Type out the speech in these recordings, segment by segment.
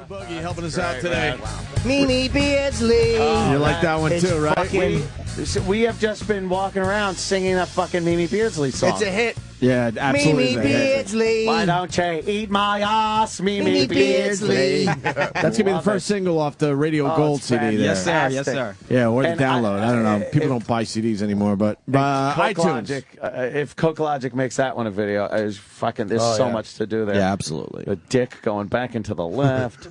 Boogie helping us out today. Mimi Beardsley. You like that one too, right? We have just been walking around singing that fucking Mimi Beardsley song. It's a hit. Yeah, absolutely. Mimi Beardsley. Why don't you eat my ass, Mimi Beardsley? That's going to be the first single off the Radio Gold CD there. Yes, sir. Yes, sir. Yeah, or the download. I don't know. People don't buy CDs anymore, but iTunes. If Coke Logic makes that one a video, there's so much to do there. Yeah, absolutely. The dick going back into the left.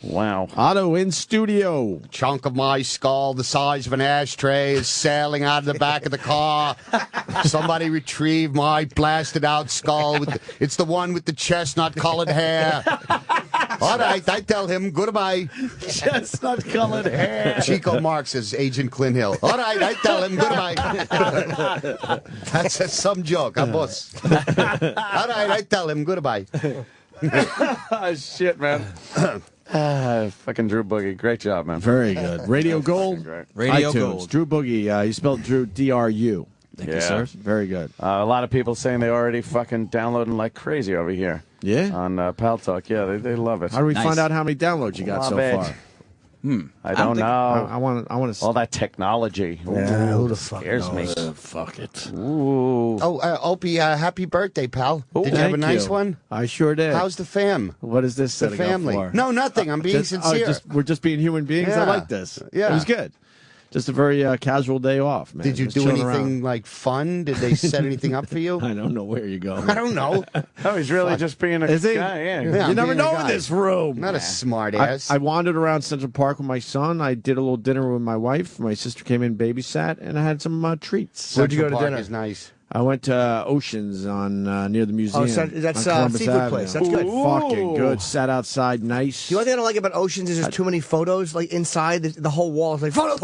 Wow. Otto in studio. Chunk of my skull the size of an ashtray is sailing out of the back of the car. Somebody retrieve my blasted out skull. It's the one with the chestnut-colored hair. All right, I tell him goodbye. Chestnut-colored hair. Chico Marx as Agent Clint Hill. All right, I tell him goodbye. That's some joke, huh, boss? All right, I tell him goodbye. Shit, man. Fucking Drew Boogie. Great job, man. Very good. Radio Gold. Radio iTunes. Gold. Drew Boogie. You spelled Drew D-R-U. Thank you, sir. Very good. A lot of people saying they already fucking downloading like crazy over here. Yeah? On Pal Talk. Yeah, they love it. How do we find out how many downloads you got so far? I don't know. I want to. All that technology. Yeah, who the fuck scares me. Fuck it. Ooh. Oh, Opie, happy birthday, pal. Did you have a nice one? I sure did. How's the fam? What is this The setting family. up for? No, nothing. I'm being sincere. We're just being human beings. I Yeah. like this. Yeah. It was good. Just a very casual day off, man. Did you Just do chilling anything around. like fun? Did they set anything up for you? I don't know where you go. I don't know. Oh, he's really just being a Is he? guy. Yeah. Yeah, You never being a know in guy. this room. I'm not a smart I, ass. I wandered around Central Park with my son. I did a little dinner with my wife. My sister came in, babysat, and I had some treats. Where'd you go Central to Park dinner? Is nice. I went to Oceans on near the museum. That's on Columbus seafood Avenue. place. That's good. Fucking good. Sat outside, nice. The only thing I don't like about Oceans is there's too many photos, like inside the whole wall. It's like photo,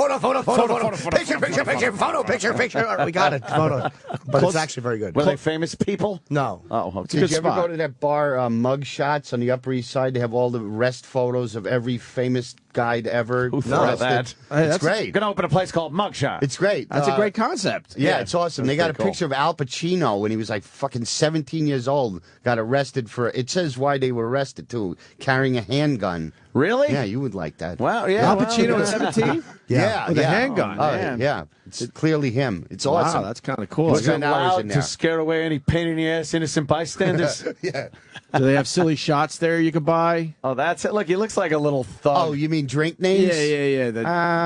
picture, picture. All right, we got it, photo. But it's actually very good. Were they famous people? No. Oh, okay. Did you ever go to that bar, Mug Shots on the Upper East Side? They have all the rest photos of every famous guy ever. Who thought of that? It's great. You're going to open a place called Mugshot. It's great. That's a great concept. Yeah, it's awesome. They That's got a pretty picture of Al Pacino when he was like fucking 17 years old. Got arrested for, it says why they were arrested too, carrying a handgun. Really? Yeah, you would like that. Wow, yeah. Al Pacino at 17? Yeah. With a handgun. Oh, man. yeah. It's clearly him. It's Wow, awesome. that's kind of cool. What's Was it Spend hours allowed in to there. scare away any pain in the ass innocent bystanders? Yeah. Do they have silly shots there you could buy? Oh, that's it. Look, he looks like a little thug. Oh, you mean drink names? Yeah.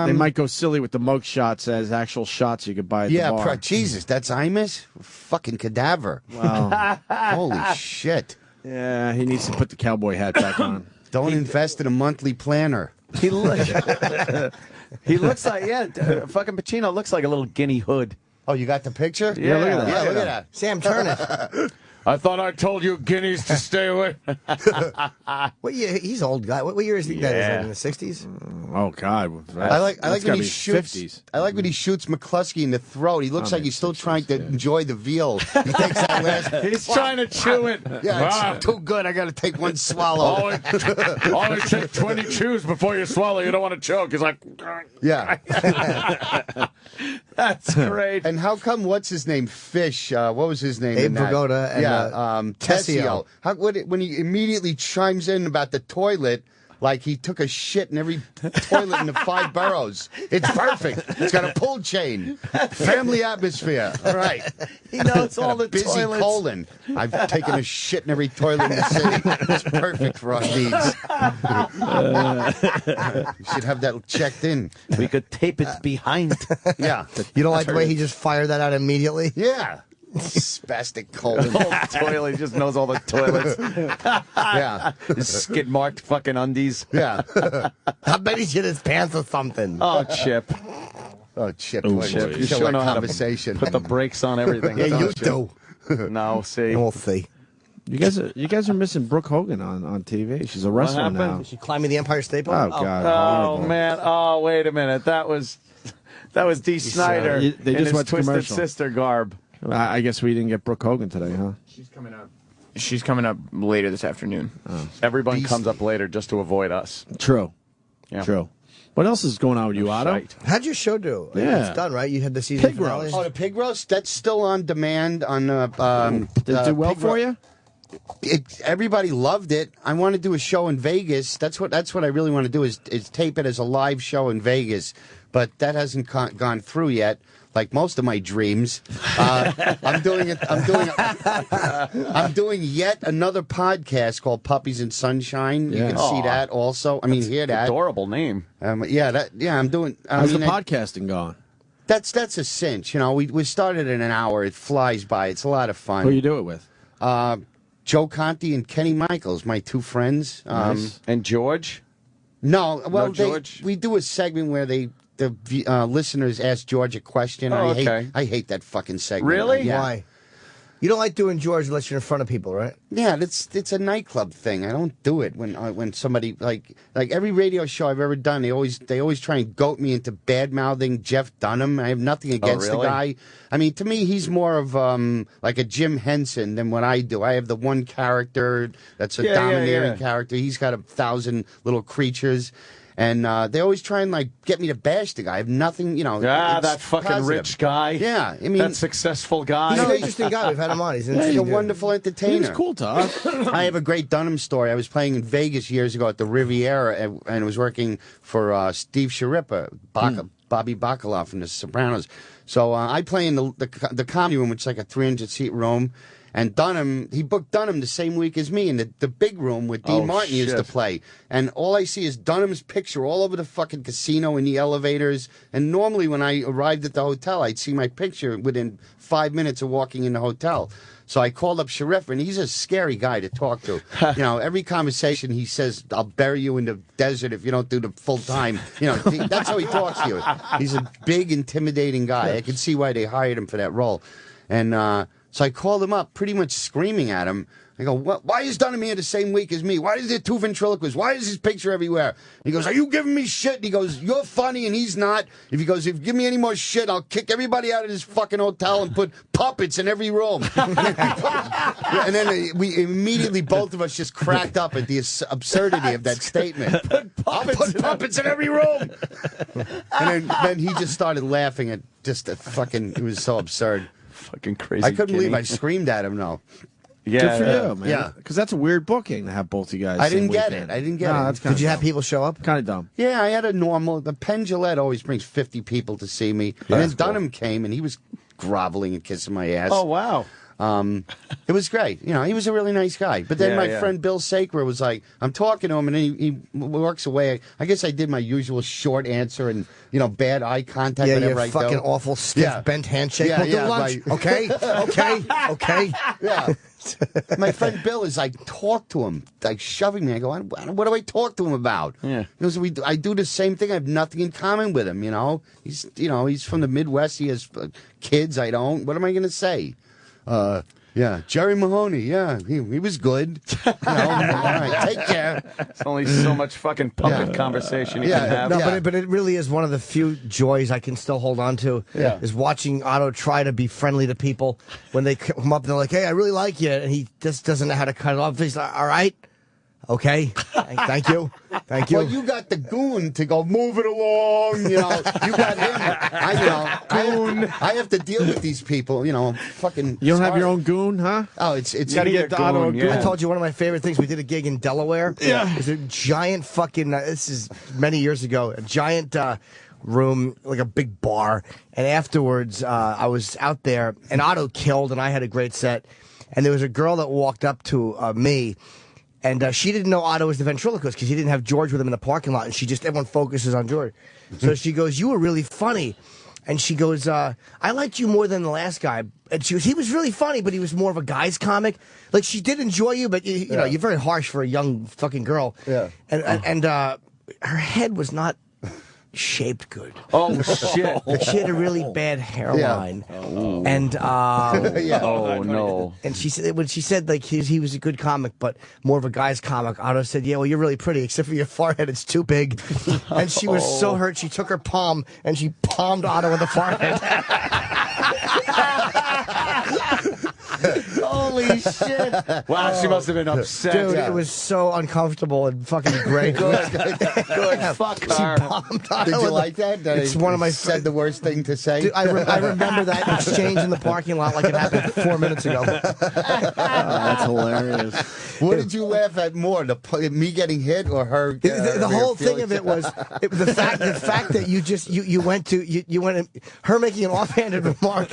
They might go silly with the mug shots as actual shots you could buy at the bar. Jesus, that's Imus? Fucking cadaver. Wow. Holy shit. Yeah, he needs to put the cowboy hat back on. Don't invest in a monthly planner. He looks like, fucking Pacino looks like a little guinea hood. Oh, you got the picture? Yeah, look at that. Yeah, look at that. Sam, turn it. I thought I told you guineas to stay away. What year? He's an old guy. What year is he? Yeah. That in the 60s? Oh, God. I like That's when gotta he be shoots. 50s. I like when he shoots McCluskey in the throat. He looks like he's still 60s, trying to enjoy the veal. He takes that last. He's trying to chew it. Yeah, it's too good. I got to take one swallow. Always take 20 chews before you swallow. You don't want to choke. He's like, Yeah. that's great. And how come? What's his name? Fish. What was his name? Abe in that? Vigoda and, Tessio. When he immediately chimes in about the toilet, like he took a shit in every toilet in the 5 boroughs. It's perfect. It's got a pull chain. Family atmosphere. All right. He knows all the Busy toilets. colon. I've taken a shit in every toilet in the city. It's perfect for our needs. We should have that checked in. We could tape it behind. Yeah. You don't like the way he just fired that out immediately? Yeah. Spastic colon. The whole toilet. He just knows all the toilets. Yeah. His skid marked fucking undies. Yeah. I bet he shit his pants or something. Oh, Chip. Oh, Chip. Oh, what Chip. a You show sure like know how to conversation. put the brakes on everything. Yeah, you don't do. No, see. We'll see. You guys are missing Brooke Hogan on TV. She's a wrestler happened? now. Is she climbing the Empire State Oh, Building? God. Oh, horrible. man. Oh, wait a minute. That was Dee Snider They in just his went to Twisted commercial. Sister garb. I guess we didn't get Brooke Hogan today, huh? She's coming up later this afternoon. Everyone comes up later just to avoid us. True. Yeah. True. What else is going on with you, Otto? Shite. How'd your show do? Yeah. It's done, right? You had the season Pig finale? roast. Oh, the pig roast? That's still on demand on Did it do well Pig for you? everybody loved it. I want to do a show in Vegas. That's what I really want to do is tape it as a live show in Vegas. But that hasn't gone through yet. Like most of my dreams, I'm doing yet another podcast called Puppies and Sunshine. You can see that also. I mean, hear that. Adorable name. I'm doing. How's the podcasting going? That's a cinch. You know, we started in an hour. It flies by. It's a lot of fun. Who you do it with? Joe Conti and Kenny Michaels, my two friends. Nice. And George? No, well, George? we do a segment where the listeners ask George a question. Oh, okay. I hate that fucking segment. Really? Yeah. Why? You don't like doing George unless you're in front of people, right? Yeah, it's a nightclub thing. I don't do it when somebody like every radio show I've ever done. They always try and goat me into bad mouthing Jeff Dunham. I have nothing against the guy. I mean, to me, he's more of like a Jim Henson than what I do. I have the one character that's a domineering character. He's got 1,000 little creatures. And they always try and like get me to bash the guy. I have nothing, you know. That fucking positive. rich guy. Yeah, I mean, that successful guy. He's an interesting guy. We've had him on. He's a wonderful entertainer. He's cool to us. I have a great Dunham story. I was playing in Vegas years ago at the Riviera and was working for Steve Sharippa, Bobby Bacala from The Sopranos. So I play in the comedy room, which is like a 300-seat room. And Dunham, he booked Dunham the same week as me in the big room where Dean Martin used to play. And all I see is Dunham's picture all over the fucking casino in the elevators. And normally when I arrived at the hotel, I'd see my picture within 5 minutes of walking in the hotel. So I called up Sharif, and he's a scary guy to talk to. You know, every conversation he says, "I'll bury you in the desert if you don't do the full time." You know, that's how he talks to you. He's a big, intimidating guy. I can see why they hired him for that role. And so I called him up, pretty much screaming at him. I go, why is Dunham here the same week as me? Why is there two ventriloquists? Why is his picture everywhere? And he goes, are you giving me shit? And he goes, you're funny and he's not. If you give me any more shit, I'll kick everybody out of this fucking hotel and put puppets in every room. And then we immediately, both of us just cracked up at the absurdity of that statement. I'll put puppets in every room. And then he just started laughing at just the fucking, it was so absurd. Fucking crazy. I couldn't believe I screamed at him, though. Yeah, Good for you, man. Yeah. Because that's a weird booking to have both you guys. I didn't get weekend. it. I didn't get it. That's Did you have people show up? kind of dumb? Yeah, I had a normal. The Penn Jillette always brings 50 people to see me. And then Dunham came, and he was groveling and kissing my ass. Oh, wow. It was great. You know, he was a really nice guy. But then my friend Bill Saker was like, I'm talking to him, and then he walks away. I guess I did my usual short answer and, you know, bad eye contact. Yeah, whenever your I fucking do. awful, stiff, bent handshake. Yeah, We'll do lunch. right. Okay. Yeah. My friend Bill is like, talk to him, like shoving me. I go, what do I talk to him about? Yeah. He goes, I do the same thing. I have nothing in common with him. You know, he's from the Midwest. He has kids. I don't. What am I going to say? Yeah, Jerry Mahoney. Yeah, he was good. You know, all right, take care. It's only so much fucking puppet conversation you can have. No, but it really is one of the few joys I can still hold on to. Yeah. Is watching Otto try to be friendly to people when they come up and they're like, "Hey, I really like you," and he just doesn't know how to cut it off. He's like, "All right, okay, thank you." Well, you got the goon to go, move it along. You know, you got him. I have to deal with these people. You know, fucking. You don't have your own goon, huh? Oh, it's Got to get Otto a goon. I told you one of my favorite things. We did a gig in Delaware. Yeah. It was a giant fucking, this is many years ago, a giant room, like a big bar. And afterwards, I was out there, and Otto killed, and I had a great set. And there was a girl that walked up to me, and she didn't know Otto was the ventriloquist because he didn't have George with him in the parking lot. And everyone focuses on George. So she goes, you were really funny. And she goes, I liked you more than the last guy. And she goes, he was really funny, but he was more of a guy's comic. Like, she did enjoy you, but you know, you're very harsh for a young fucking girl. Yeah. And her head was not shaped good. Oh, shit. She had a really bad hairline. Yeah. Oh. And Oh, no. and she said, when she said like he was a good comic, but more of a guy's comic, Otto said, "Yeah, well, you're really pretty, except for your forehead; it's too big." And she was so hurt. She took her palm and she palmed Otto in the forehead. Oh Holy shit! Wow, she must have been upset. Dude, it was so uncomfortable and fucking great. Good. Fuck her. Did you like that? That It's I one of my said the worst thing to say. Dude, I remember that exchange in the parking lot like it happened 4 minutes ago. That's hilarious. What did you laugh at more? Me getting hit or her? The whole thing of it was the fact that you went her making an offhanded remark.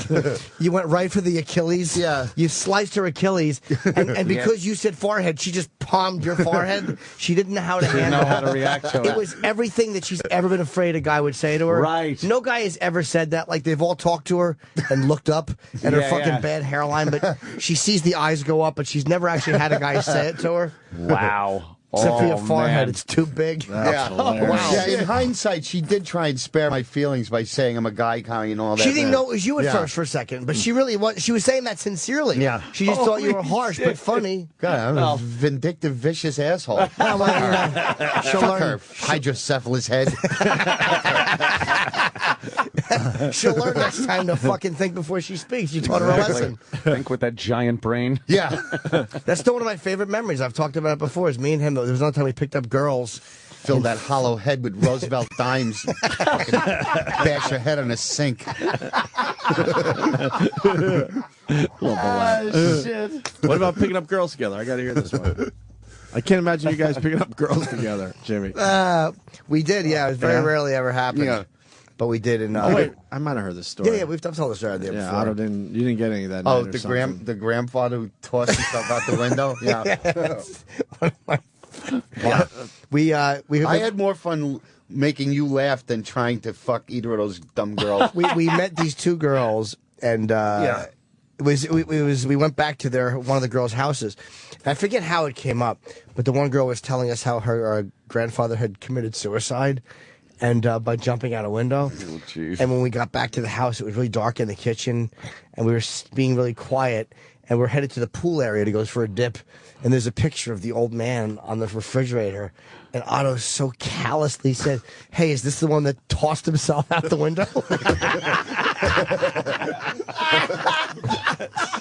You went right for the Achilles. Yeah. You sliced her Achilles, and because you said forehead, she just palmed your forehead. She didn't know how to handle know how to react to it. It was everything that she's ever been afraid a guy would say to her. Right. No guy has ever said that. Like, they've all talked to her and looked up at her fucking bad hairline, but she sees the eyes go up, but she's never actually had a guy say it to her. Wow. Except for your forehead, man. it's too big. Yeah. hilarious. Yeah, in hindsight, she did try and spare my feelings by saying I'm a guy guy and all that. She didn't know it was you at Yeah. first for a second, but she really was. She was saying that sincerely. Yeah. She just thought you were harsh, but funny. God, I'm a vindictive, vicious asshole. Oh, well, she'll Fuck learn. her hydrocephalus head. She'll learn next time to fucking think before she speaks. You taught her a lesson. Think with that giant brain. Yeah. That's still one of my favorite memories. I've talked about it before. Is me and him. There was another time we picked up girls. Fill that hollow head with Roosevelt dimes. Fucking bash your head on a sink. Shit. What about picking up girls together? I got to hear this one. I can't imagine you guys picking up girls together, Jimmy. We did, yeah. It was very rarely ever happened. Yeah. But we did. In, Oh wait, I might have heard this story. yeah, we've told the story there Yeah, before. Otto didn't. You didn't get any of that. Oh, night or something. the grandfather who tossed himself out the window. Yeah. We I had more fun making you laugh than trying to fuck either of those dumb girls. we met these two girls, and we went back to one of the girls' houses. I forget how it came up, but the one girl was telling us how her grandfather had committed suicide, and by jumping out a window. Oh, jeez. And when we got back to the house, it was really dark in the kitchen, and we were being really quiet. And we're headed to the pool area to go for a dip. And there's a picture of the old man on the refrigerator. And Otto so callously said, "Hey, is this the one that tossed himself out the window?"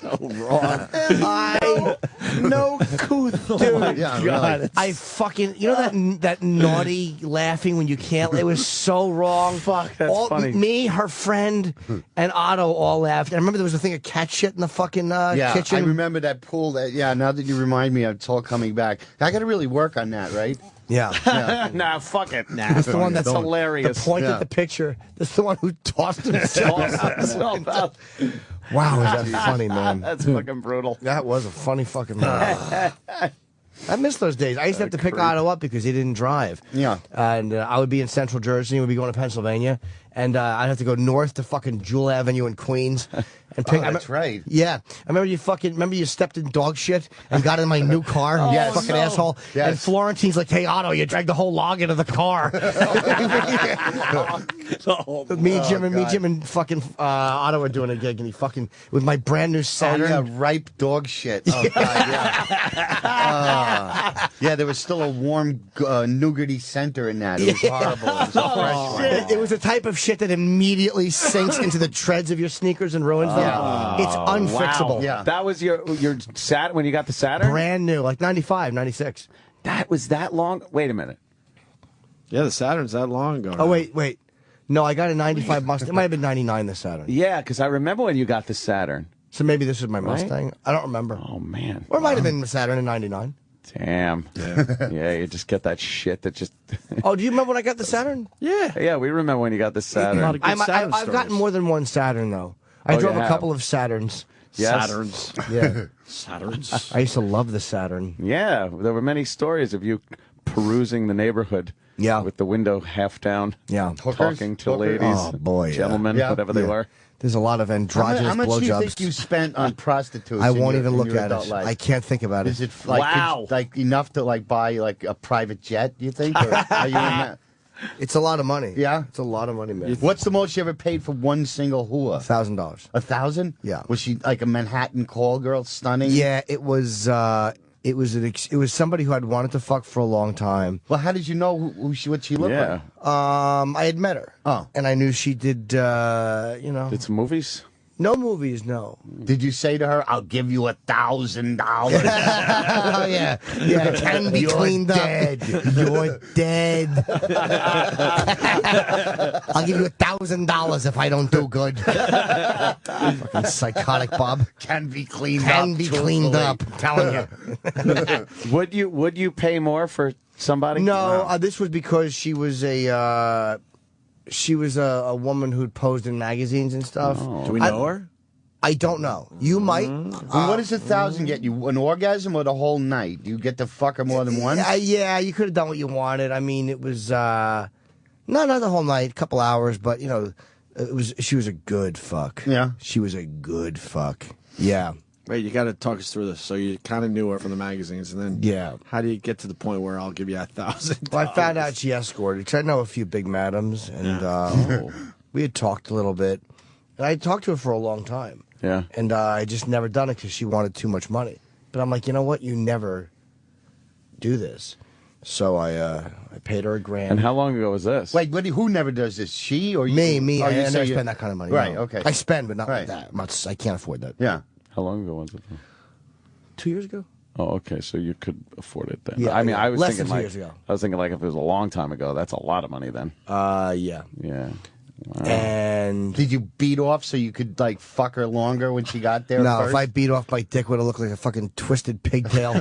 So wrong. No couth, dude. Yeah, God, really. I fucking, you know that naughty laughing when you can't. It was so wrong. Fuck, that's funny. Me, her friend, and Otto all laughed. And I remember there was a thing of cat shit in the fucking Yeah, kitchen. I remember that pool. Now that you remind me, it's all coming back. I got to really work on that, right? Yeah. Nah, fuck it. Nah, That's the one that's hilarious. The point Yeah. of the picture. That's the one who tossed himself out. Wow, was that funny, man? That's fucking brutal. That was a funny fucking movie. I miss those days. I used to have to pick Otto up because he didn't drive. Yeah. And I would be in Central Jersey, and we'd be going to Pennsylvania, and I'd have to go north to fucking Jewel Avenue in Queens. And pick, That's right. Yeah. I remember you stepped in dog shit and got in my new car. Yes. Fucking asshole. Yes. And Florentine's like, "Hey, Otto, you dragged the whole log into the car." Me and Jim and fucking Otto were doing a gig, and he fucking with my brand new Saturn. Oh, yeah, ripe dog shit. Oh, God, yeah. Yeah, there was still a warm, nougaty center in that. It was horrible. It was a fresh one. It was the type of shit that immediately sinks into the treads of your sneakers and ruins them. It's unfixable. Wow. Yeah. That was your Sat when you got the Saturn? Brand new, like 95, 96. That was that long? Wait a minute. Yeah, the Saturn's that long ago. Oh, wait. No, I got a 95 Mustang. It might have been 99 this Saturn. Yeah, because I remember when you got the Saturn. So maybe this was my Mustang. I don't remember. Oh, man. Or it might have been the Saturn in 99. Damn. Yeah, you just get that shit that just... Oh, do you remember when I got the Saturn? Yeah. Yeah, we remember when you got the A lot Saturn. of good Saturn I've gotten stories. more than one Saturn, though. I Oh, drove you a have? couple of Saturns. Yes. Saturns. Yeah. Saturns. I used to love the Saturn. Yeah, there were many stories of you perusing the neighborhood. Yeah. With the window half down. Yeah. Talking to Hookers? ladies, Oh, boy, yeah. gentlemen, Yeah. whatever they were. There's a lot of androgynous How much do you think you blowjobs. spent on prostitutes? I in won't your- even in look your at adult it. life? I can't think about it. Is it like Wow. like enough to like buy like a private jet? You think? Or are you in that? It's a lot of money. Yeah? It's a lot of money, man. What's the most you ever paid for one single hua? $1,000. 1,000? Yeah. Was she like a Manhattan call girl, stunning? Yeah, it was. It was somebody who I'd wanted to fuck for a long time. Well, how did you know what she looked Yeah. like? I had met her. Oh. And I knew she did. Did some movies? No movies, no. Did you say to her, "I'll give you $1,000"? Oh, yeah. Yeah, it can be cleaned dead. up. You're dead. I'll give you $1,000 if I don't do good. Fucking psychotic Bob. Can be cleaned up. Can be cleaned up. I'm telling you. Would you pay more for somebody? No, this was because she was a woman who'd posed in magazines and stuff. Do we know her? I don't know. You might. And what does 1,000 get you? An orgasm or the whole night? You get to fuck her more than once? Yeah, you could have done what you wanted. I mean, it was not the whole night, a couple hours, but you know, she was a good fuck. Yeah. She was a good fuck. Yeah. Wait, you got to talk us through this. So you kind of knew her from the magazines, and then Yeah. how do you get to the point where I'll give you $1,000? Well, I found out she escorted, because I know a few big madams, and we had talked a little bit. And I talked to her for a long time. Yeah. And I just never done it because she wanted too much money. But I'm like, you know what? You never do this. So I paid her $1,000. And how long ago was this? Wait, who never does this? She or you? Me. Oh, I you say never you- spend that kind of money. Right, no. okay. I spend, but not Right. like that. I can't afford that. Yeah. How long ago was it? 2 years ago? Oh, okay. So you could afford it then. Yeah, I mean, yeah. I was Less thinking than 2 like years ago. I was thinking like if it was a long time ago, that's a lot of money then. Yeah. Yeah. Wow. And Did you beat off so you could, like, fuck her longer when she got there no, first? if I beat off my dick, would have looked like a fucking twisted pigtail.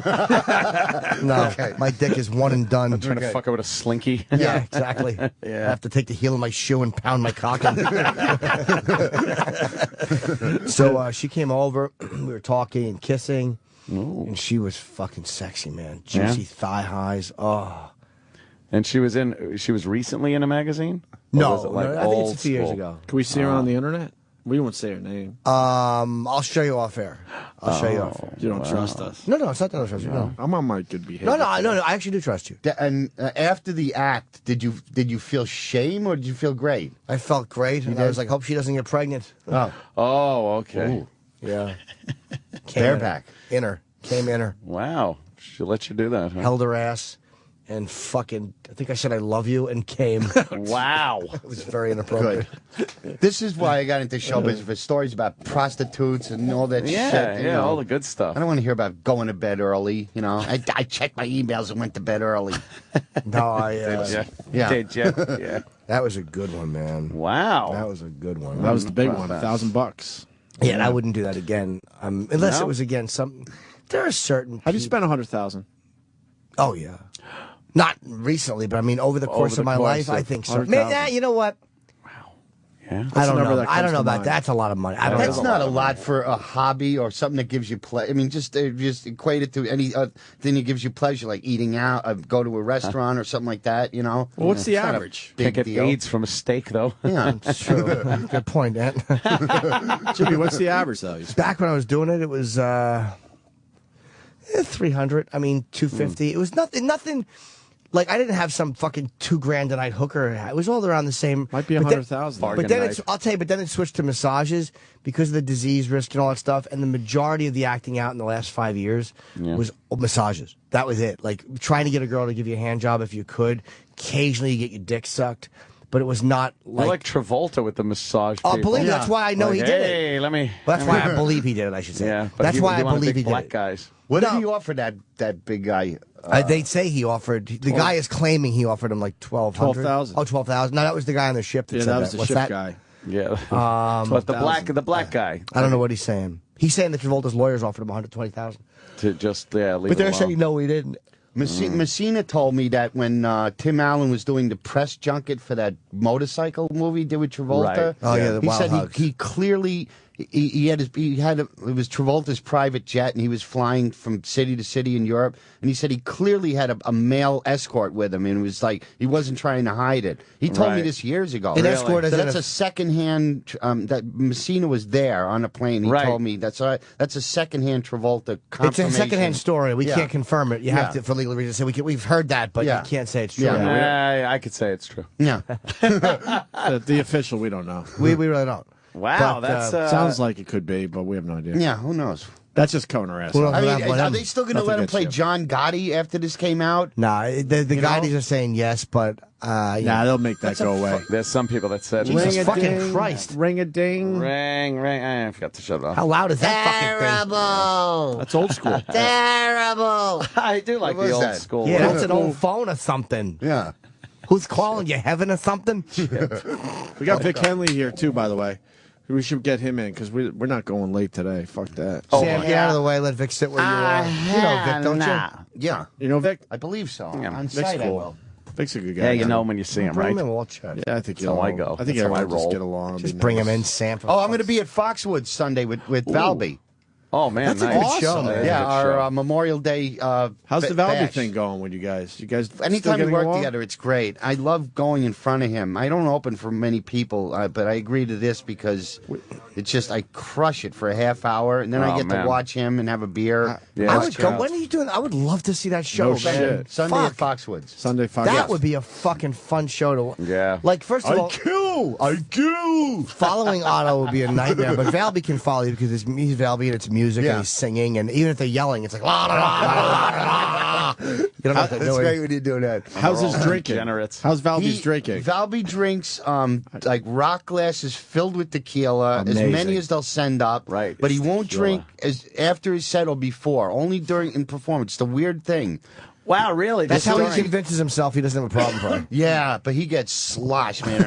No, my dick is one and done. Trying to fuck her with a slinky. Yeah, exactly. I have to take the heel of my shoe and pound my cock in. So she came over. We were talking and kissing. Ooh. And she was fucking sexy, man. Juicy Yeah? thigh highs. Oh. And she was recently in a magazine? Or No, was it like I think it's old a few years school? ago. Can we see her on the internet? We won't say her name. I'll show you off air. I'll show you off air. You don't trust us. No, it's not that I don't trust you. No. I'm on my good behavior. No, I actually do trust you. And after the act, did you feel shame or did you feel great? I felt great. And I was like, hope she doesn't get pregnant. Oh, Oh, okay. Ooh. Yeah. Bareback. In her. Came in her. Wow. She let you do that, huh? Held her ass. And fucking, I think I said I love you and came. Wow. It was very inappropriate. This is why I got into show business for stories about prostitutes and all that Yeah, shit. you know. all the good stuff. I don't want to hear about going to bed early. You know, I checked my emails and went to bed early. No, Yeah. Yeah. Did you? Yeah. that was a good one, man. Wow. That was a good one. That was the big one. Not bad. $1,000. Yeah, and I wouldn't do that again. Unless No? it was again some. There are certain. Have you people- spent $100,000? Oh yeah. Not recently, but I mean over the course the of my course life, I of think so. 100,000. You know what? Yeah. I don't the number know. that I don't comes know to about mind. that. That's a lot of money. I don't That's know. not a lot for a hobby or something that gives you pleasure. I mean, just equate it to any thing that gives you pleasure, like eating out, go to a restaurant or something like that. You know. Well, what's the It's not a average? Big Can't get deal. AIDS from a steak, though. Yeah. It's true. Good point, Ant. Jimmy, what's the average, though? Back when I was doing it, it was 300. I mean, 250. It was nothing. Like I didn't have some fucking $2,000 a night hooker. It was all around the same. Might be but then- 100,000. Bargain But then night. it's, I'll tell you, but then it switched to massages because of the disease risk and all that stuff. And the majority of the acting out in the last 5 years was massages. That was it. Like trying to get a girl to give you a hand job if you could. Occasionally you get your dick sucked, but it was not You're like Travolta with the massage. Oh, people. believe me, that's why I know Like, he did it. Hey, let me. Well, that's why I believe he did it, I should say. Yeah, but that's why I wanted believe big he black did it. guys. What No. did he offer that big guy? They'd say he offered. The guy is claiming he offered him like 1,200. 12,000. Oh, 12,000. No, that was the guy on the ship that Yeah, said that was the What's ship that? guy. Yeah. But the black guy. I don't know what he's saying. He's saying that Travolta's lawyers offered him 120,000. To just leave But it they're alone. saying no, he didn't. Messina told me that when Tim Allen was doing the press junket for that motorcycle movie he did with Travolta, Right. Oh, yeah, the he Wild said Hogs. he clearly it was Travolta's private jet and he was flying from city to city in Europe and he said he clearly had a male escort with him and it was like he wasn't trying to hide it. He told me Right. this years ago. An escort So is that's a secondhand that Messina was there on a plane. He Right. told me that's a secondhand Travolta It's confirmation. a secondhand story. We Yeah. can't confirm it. You have Yeah. to, for legal reasons, say we've heard that, but Yeah. you can't say it's true. Yeah. I could say it's true. Yeah. The official, we don't know. We really don't. Wow, But, that's Sounds like it could be, but we have no idea. Yeah, who knows? That's just covering our ass. Who up. knows? I mean, Let are him- they still going to Nothing let him gets play you. John Gotti after this came out? Nah, the guys are saying yes, but Nah, they'll make that go away. There's some people that said, Jesus Ring a fucking ding, Christ. Ring a ding. ring. I forgot to shut it off. How loud is that fucking Terrible. That's old school. Terrible. I do like What the was old that? school. thing? Yeah, that's an old phone or something. Yeah. Who's calling you, heaven or something? We got Vic Henley here too, by the way. We should get him in because we're not going late today. Fuck that. Sam, get out of the way. Let Vic sit where you are. You know Vic, don't you? Yeah. You know Vic? I believe so. Yeah. On Vic's site, I cool. will. Vic's a good guy. Yeah, you know him when you see him, Bring right? him in, we'll chat. Yeah, I think That's how I go. I think That's how I everyone just roll. get along. Just be bring nice. him in, Sam. For Oh, I'm going to be at Foxwoods Sunday with Valby. Oh, man. That's a nice. good show, man. Yeah, That's a good our show. Memorial Day. How's the Valby bash. thing going with you guys? You guys still Anytime we getting work along? together, it's great. I love going in front of him. I don't open for many people, but I agree to this because it's just I crush it for a half hour, and then I Oh, get man. to watch him and have a beer. Yeah, I that's would go. true. When are you doing? I would love to see that show. No man. shit. Sunday Fuck. at Foxwoods. Sunday, Fox. That would be a fucking fun show to. Yeah. Like, first of all, I do. following Otto would be a nightmare, but Valby can follow you because he's Valby and it's music Yeah. and he's singing, and even if they're yelling, it's like la la la la la la. You don't know what they're That's doing. great when you do that. How's his drinking? degenerates. How's Valby's drinking? Valby drinks like rock glasses filled with tequila, as Amazing. many as they'll send up. Right. But he It's won't tequila. drink as after his set or before. Only during in performance. It's the weird thing. Wow, really? That's how Just he convinces himself he doesn't have a problem. Probably. Yeah, but he gets sloshed, man.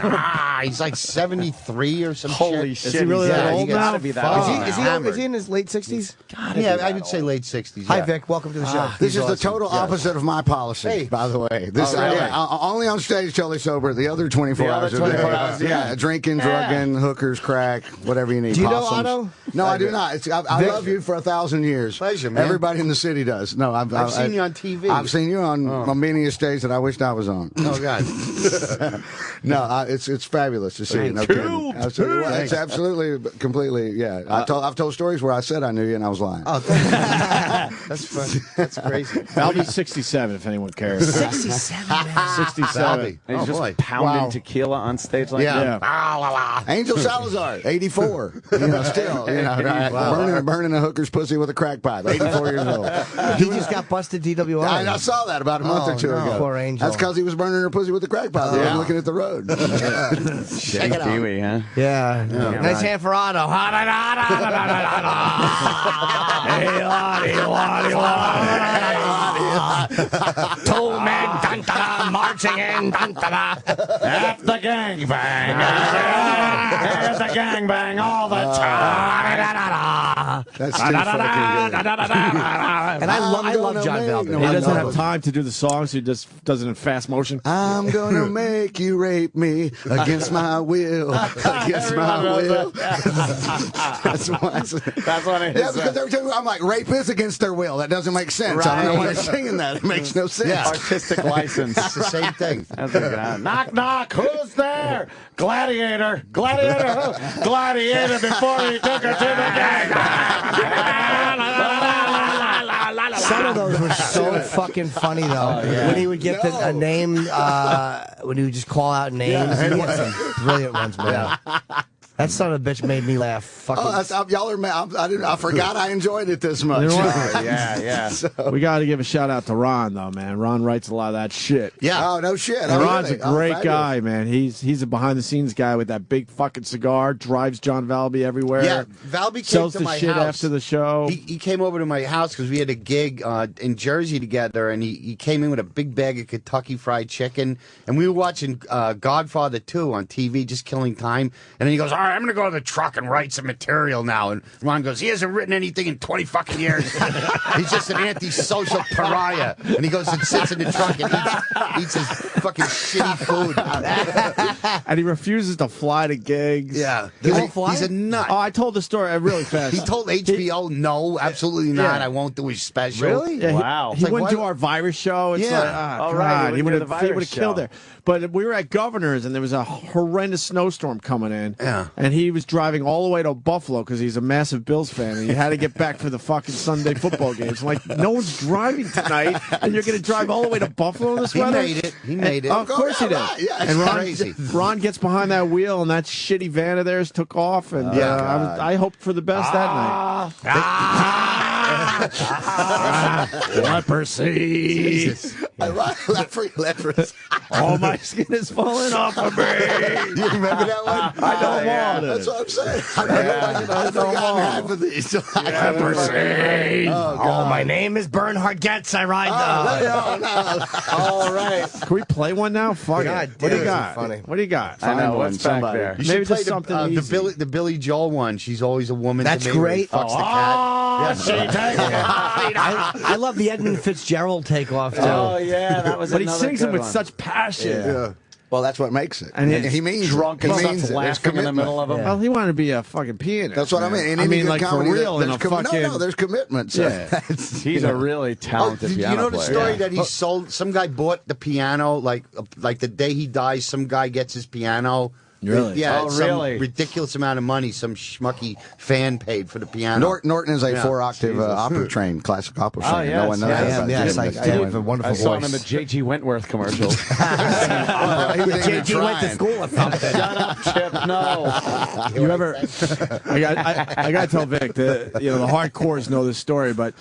He's like 73 or some Holy shit. shit. he really he's that gotta- old he gotta now? be that Fuck. old Is he, now. is, he, is he in his late 60s? Yeah, I would say late 60s. Hi, yeah. Vic. Welcome to the show. This He's is the awesome. total Yes. opposite of my policy, Hey. by the way. This Oh, really? only on stage till they're sober. The other 24 The other hours. 24 a day. hours, yeah. Drinking, drugging, hookers, crack, whatever you need. Do you know possums. Otto? No, I do not. I Vic? love you for 1,000 years. Pleasure, man. Everybody in the city does. No, I've seen you on TV. I've seen you on many a stage that I wished I was on. Oh, God. No, it's fabulous to see you. No kidding. Absolutely. Well, it's absolutely, completely, yeah. I've told stories where I said I knew you and I was lying. Oh, that's fun. That's crazy. Valby's 67, if anyone cares. 67, man. 67. And he's Oh, just boy. pounding Wow. tequila on stage like Yeah. that. Angel Salazar, 84. Still, burning a hooker's pussy with a crack pipe. 84 years old. He just got busted DWI. I saw that about a month or two no. ago. Poor Angel. That's because he was burning her pussy with a crack pipe. They were looking at the road. Check it out. Kiwi, huh? Yeah. Nice hand for Otto. Hey, Lottie, Lottie, Lottie. Two men, dun-da-da, marching in, dun-da-da. At the gangbang. At the gangbang all the time. That's too fucking good. And I love John Valby. He doesn't have time to do the songs. He just does it in fast motion. I'm gonna make you rape me against my will. Against my will. That's what it yeah, is. because every time I'm like, rape is against their will. That doesn't make sense. I don't know why they're singing that. It makes no sense. Yeah. Artistic license. It's the same thing. That's a good knock, knock. Who's there? Gladiator. Gladiator. Gladiator before he took her to the gang. Some of those were so fucking funny, though. When he would get a name, when he would just call out names. He had some brilliant ones, man. That son of a bitch made me laugh. Fucking. Y'all are. I forgot I enjoyed it this much. Yeah. We got to give a shout out to Ron, though, man. Ron writes a lot of that shit. Yeah. Oh no shit. And Oh, Ron's really? a great Fabulous. guy, man. He's a behind the scenes guy with that big fucking cigar. Drives John Valby everywhere. Yeah, Valby came sells to the my shit house. after the show. He came over to my house because we had a gig in Jersey together, and he came in with a big bag of Kentucky Fried Chicken, and we were watching Godfather 2 on TV, just killing time. And then he goes, "All right, I'm going to go to the truck and write some material now." And Ron goes, "He hasn't written anything in 20 fucking years. He's just an antisocial pariah." And he goes and sits in the truck and eats his fucking shitty food. And he refuses to fly to gigs. Yeah, He won't fly? He's a nut. Oh, I told the story really fast. He told HBO, "No, absolutely not. I won't do his special." Really? Yeah, Wow. He Like, wouldn't why- do our virus show. It's Yeah. like, ah, Oh, right, God, he he wouldn't would do the have virus killed show. there. But we were at Governor's, and there was a horrendous snowstorm coming in. Yeah. And he was driving all the way to Buffalo because he's a massive Bills fan, and he had to get back for the fucking Sunday football games. I'm like, no one's driving tonight, and you're going to drive all the way to Buffalo in this He weather? made it. He made it. Of course he did. right. Yeah, and it's crazy. Ron gets behind that wheel, and that shitty van of theirs took off, and Yeah. I hoped for the best that night. Leprosy. Leprous. All my skin is falling off of me. You remember that one? I know them all. That's what I'm saying. I've forgotten half of these. Leprosy. Oh, my name is Bernhard Getz. I ride All right. Can we play one now? Fuck God it. What do you damn, got? funny. What do you got? I know, one, what's back somebody. there? You Maybe should play just something the easy. Billy Joel one. She's always a woman. That's to me, where he great. Fucks the cat. She takes it. I love the Edmund Fitzgerald takeoff, too. Oh, yeah, that was But he another sings them good with one. such passion. Yeah. Well, that's what makes it. And And he's he means Drunk it. and He means starts it. There's laughing in the commitment. middle of them. Well, he wanted to be a fucking pianist. That's what I mean. In I any mean, good like for comedy, real in a there's fucking. No, there's commitment. Yeah. He's a really talented Did you piano know the player. story Yeah. that he sold? Some guy bought the piano, like the day he dies, some guy gets his piano. Really? Yeah. Oh, some really? ridiculous amount of money some schmucky fan paid for the piano. Norton is a Yeah. 4-octave opera train, classic opera singer. Oh, yes. No one knows Yeah, that I am, about yes. Jim. I have a wonderful I saw him in voice. the J.G. Wentworth commercials. He was even JG went to trying. school or something. Shut up, Chip. No. You ever? I got to tell Vic that the hardcores know this story, but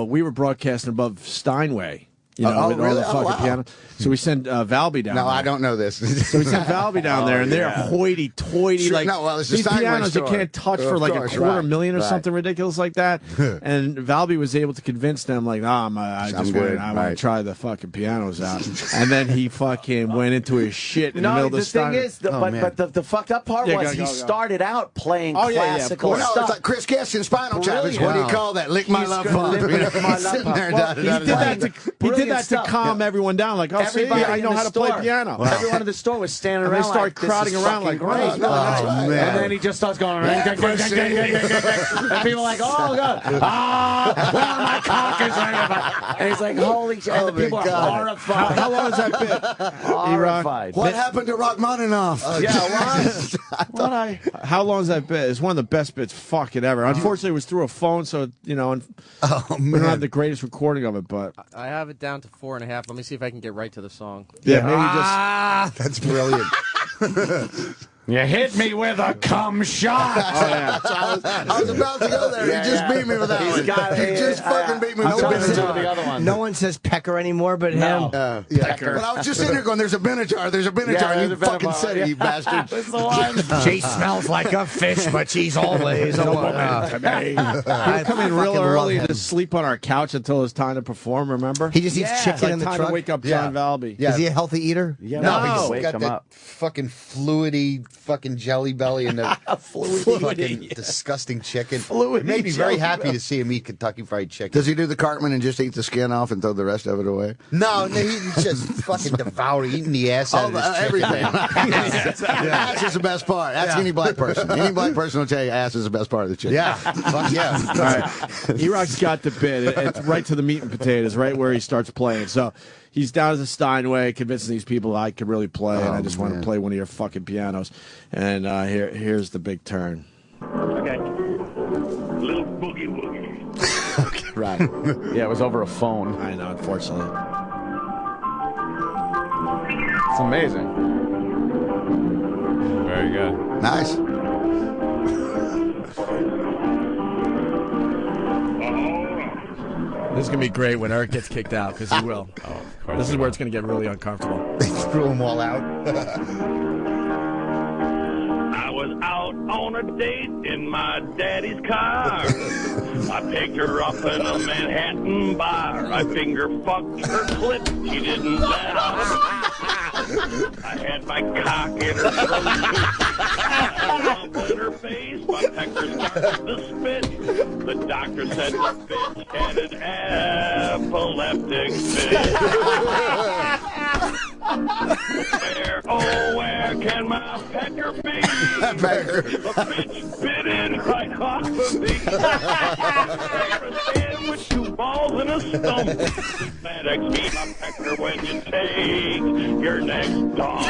we were broadcasting above Steinway. You know, Oh, with all really? the Oh, fucking wow. piano. So we sent Valby down. No, there. I don't know this. So we sent Valby down there, and they're hoity-toity. Sure, Like no, well, it's the these Steinway pianos you story. can't touch Of for like course, a $250,000 or right. something ridiculous like that. And Valby was able to convince them, like, I just good, want right. to try the fucking pianos out. And then he fucking went into his shit in the middle No, of the the thing Steinway. is, the fucked up part Yeah, was go, he go. started out playing Oh, yeah, yeah, of classical course. No, stuff. it's like Chris Gaskin, Spinal Tap. It's Brilliant. what do you call that? Lick my He's love gonna pump. lick my love Sitting pump. there, Well, da, He da, did da, that da. to Brilliant stuff. calm everyone down. Like, oh, see, Everybody I in know the how to store, play piano. Everyone in the store was standing And they around start like, crowding this is around fucking like, great. oh, no, that's right. And then he just starts going, and people are like, oh, God. Well, my cock is right. And he's like, holy shit. And the people are horrified. How long has that been? Horrified. What happened to Rachmaninoff? How long has that been? It's one of the best bits fucking ever. Unfortunately, it was through a phone, so, and we don't have the greatest recording of it, but I have it down to 4.5. Let me see if I can get right to the song. yeah, maybe That's brilliant. You hit me with a cum shot. I was about to go there. He just beat me with that one. He just fucking beat me with the other one. No one says pecker anymore but him. Pecker. But I was just sitting there going, there's a Benatar, there's a Benatar, and you fucking said it, you bastard. That's the one. She smells like a fish, but she's always a woman. He'd come in real early and just sleep on our couch until it was time to perform, remember? He just eats It's chicken like in the time truck. to wake up John Valby. Yeah. Is he a healthy eater? Yeah, No, we he's just wake got him that up. fucking fluidy fucking jelly belly and the fucking disgusting chicken. It made me very happy to see him eat Kentucky Fried Chicken. Does he do the Cartman and just eat the skin off and throw the rest of it away? No, he's just fucking devouring, eating the ass out of his chicken. Everything. Ass is the best part. Ask any black person. Any black person will tell you ass is the best part of the chicken. Yeah, fuck yeah. All right. E-Rock's got the bit. It's right to the meat and potatoes, right where he starts playing. So he's down at the Steinway convincing these people I could really play, and I just want to play one of your fucking pianos. And here's the big turn. Okay. Little boogie woogie. Right. Yeah, it was over a phone. I know, unfortunately. It's amazing. Very good. Nice. This is going to be great when Eric gets kicked out, because he will. This is where it's going to get really uncomfortable. They threw them all out. I was out on a date in my daddy's car. I picked her up in a Manhattan bar. I finger fucked her clit. She didn't let out. I had my cock in her throat. I in her face. My pecker started to spit. The doctor said the bitch had an epileptic fit. Where can my pecker be? Pecker. The bitch bit in right off of me. A sandwich, 2 balls, and a stump. FedEx me my pecker when you take your next dump.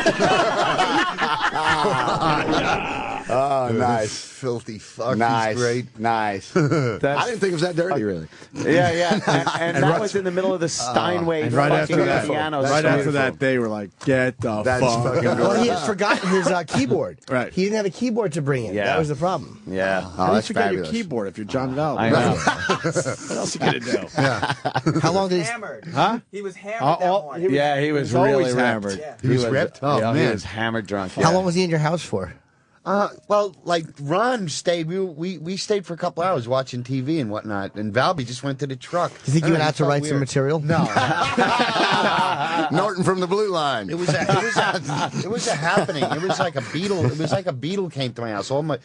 Oh, nice. Filthy fuck. Nice. He's great. Nice. I didn't think it was that dirty, really. Yeah. And that was in the middle of the Steinway. And right after that, pianos. they were like, "Get the That's fuck." fucking good. Well, he had forgotten his keyboard. Right. He didn't have a keyboard to bring in. Yeah. That was the problem. Yeah. Oh, How do you that's forget fabulous. your keyboard if you're John Val? I know. What else you gonna do? How long did he? Hammered. Huh? He was hammered that morning. Yeah, he was always really hammered. ripped. He was ripped? Oh, He man. was hammered drunk. How long was he in your house for? Well, like Ron stayed. We stayed for a couple hours watching TV and whatnot. And Valby just went to the truck. Do you think you went out to write some material? No. Norton from the Blue Line. It was a happening. It was like a beetle. It was like a beetle came to my house. All my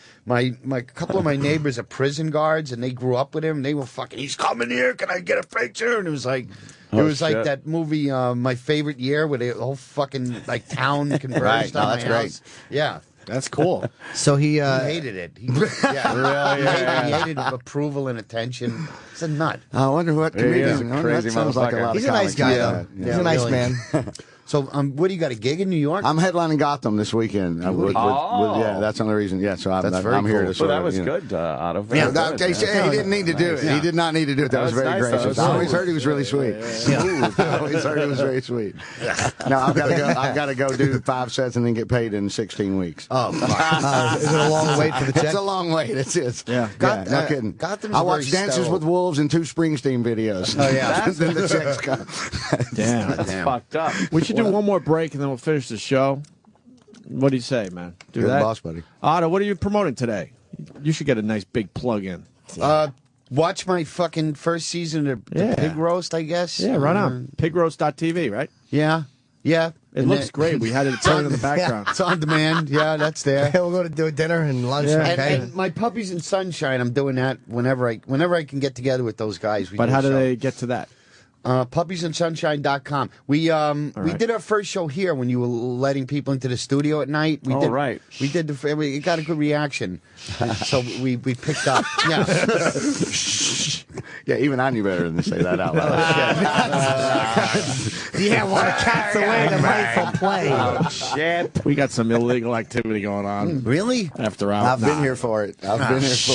couple of my neighbors are prison guards, and they grew up with him. They were fucking. He's coming here. Can I get a picture? And it was like. Like that movie, My Favorite Year, where the whole fucking like town converged Right. No, on that's my great. house. Yeah. That's cool. So he He hated it. He hated approval and attention. It's a nut. I wonder what He is a comedian. crazy That sounds like a motherfucker. lot of he's a nice comics. guy Yeah. though. Yeah. He's a nice really. man. So, what do you got? A gig in New York? I'm headlining Gotham this weekend. Yeah, that's the only reason. Yeah, so I'm That's very here cool. to Well, sort that of, was you know. good, Otto. Yeah, Very good, he didn't need to do it. Yeah. He did not need to do it. That was very nice, though. gracious. That was I always cool. heard he was really sweet. I always heard he was very sweet. Now I've got to go do 5 sets and then get paid in 16 weeks. Oh, fuck. Is it a long wait for the check? It's a long wait. It's Yeah. no kidding. Gotham's I watched very Dances sterile. with Wolves and 2 Springsteen videos. Oh, yeah. Then the checks come. Damn. That's fucked up. We should do one more break and then we'll finish the show. What do you say, man? Do You're the that, boss, buddy. Otto, what are you promoting today? You should get a nice big plug in. Watch my fucking first season of the Yeah. Pig Roast, I guess. Yeah, right on. Pigroast.tv, right? Yeah. It looks great. We had it playing in the background. It's on demand. Yeah, that's there. We'll go to do dinner and lunch. Yeah. Okay. And my Puppies and Sunshine, I'm doing that whenever I can get together with those guys. But how do they get to that? Puppiesandsunshine.com. We did our first show here when you were letting people into the studio at night. We did, right. We did it got a good reaction, so we picked up. Yeah. Yeah, even I knew better than to say that out loud. Yeah, well, the cat's away, the rightful play. Shit. We got some illegal activity going on Really? after hours. I've been here for it. I've been here for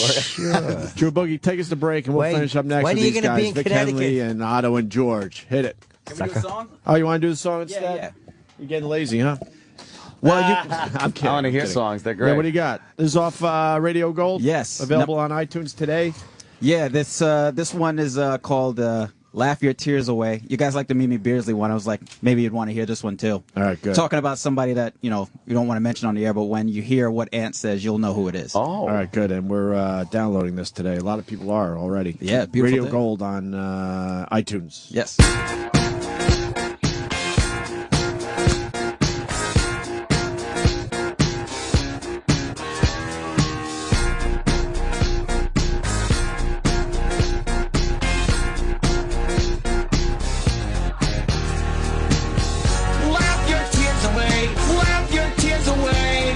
it. Drew Boogie, take us to break and we'll When- finish up next when with are you these gonna be guys, in Vic Connecticut? Henley and Otto and George. Hit it. Can we do a song? Oh, you want to do the song instead? Yeah. You're getting lazy, huh? Well, I'm kidding. I want to I'm hear kidding. songs. They're great. Yeah, what do you got? This is off Radio Gold? Yes. Available on iTunes today? Yeah, this one is called Laugh Your Tears Away. You guys like the Mimi Beardsley one. I was like, maybe you'd want to hear this one too. All right, good. Talking about somebody that, you don't want to mention on the air, but when you hear what Ant says, you'll know who it is. Oh. All right, good. And we're downloading this today. A lot of people are already. Yeah, beautiful Radio day. Gold on iTunes. Yes. Laugh your tears away. Laugh your tears away.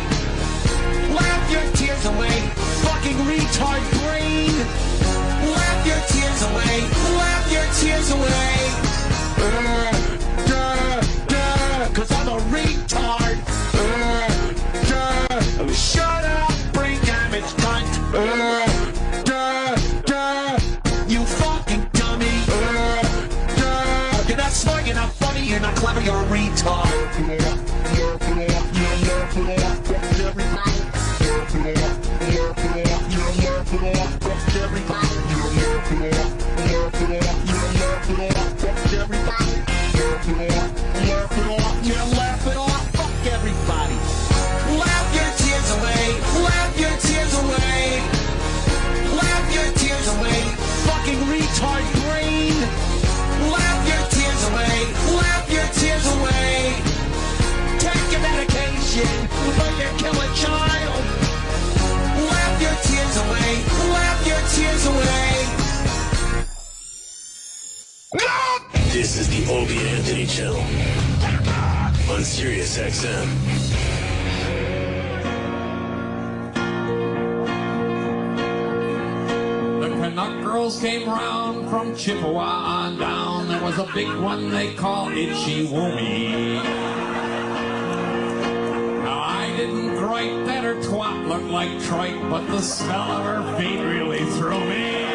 Laugh your tears away. Fucking retard brain. Laugh your tears away. Laugh your tears away. Cause I'm a retard. Shut up, brain damage cunt. You fucking dummy. You're not smart, you're not funny, you're not clever, you're a retard. You're laughing off, fuck everybody. Laugh your tears away, laugh your tears away. Laugh your tears away, fucking retard brain. Laugh your tears away, laugh your tears away. Take your medication before you kill a child. Laugh your tears away, laugh your tears away. This is the Opie Anthony channel on Sirius XM. The Canuck girls came round from Chippewa on down. There was a big one they call Itchy Woomy. Now I didn't write that her twat looked like tripe, but the smell of her feet really threw me.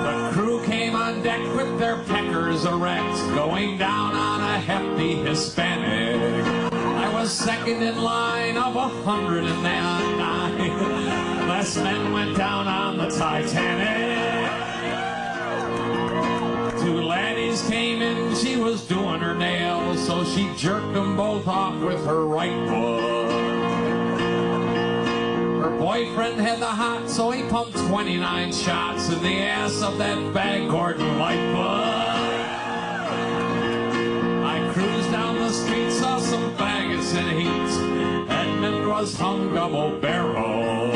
The crew came on deck with their peckers erect, going down on a hefty Hispanic. I was second in line of 109. Less men went down on the Titanic. Two laddies came in, she was doing her nails, so she jerked them both off with her right foot. Her boyfriend had the hot, so he pumped 29 shots in the ass of that bag Gordon Lightfoot. I cruised down the street, saw some faggots in heat. Edmund was hung double barrel.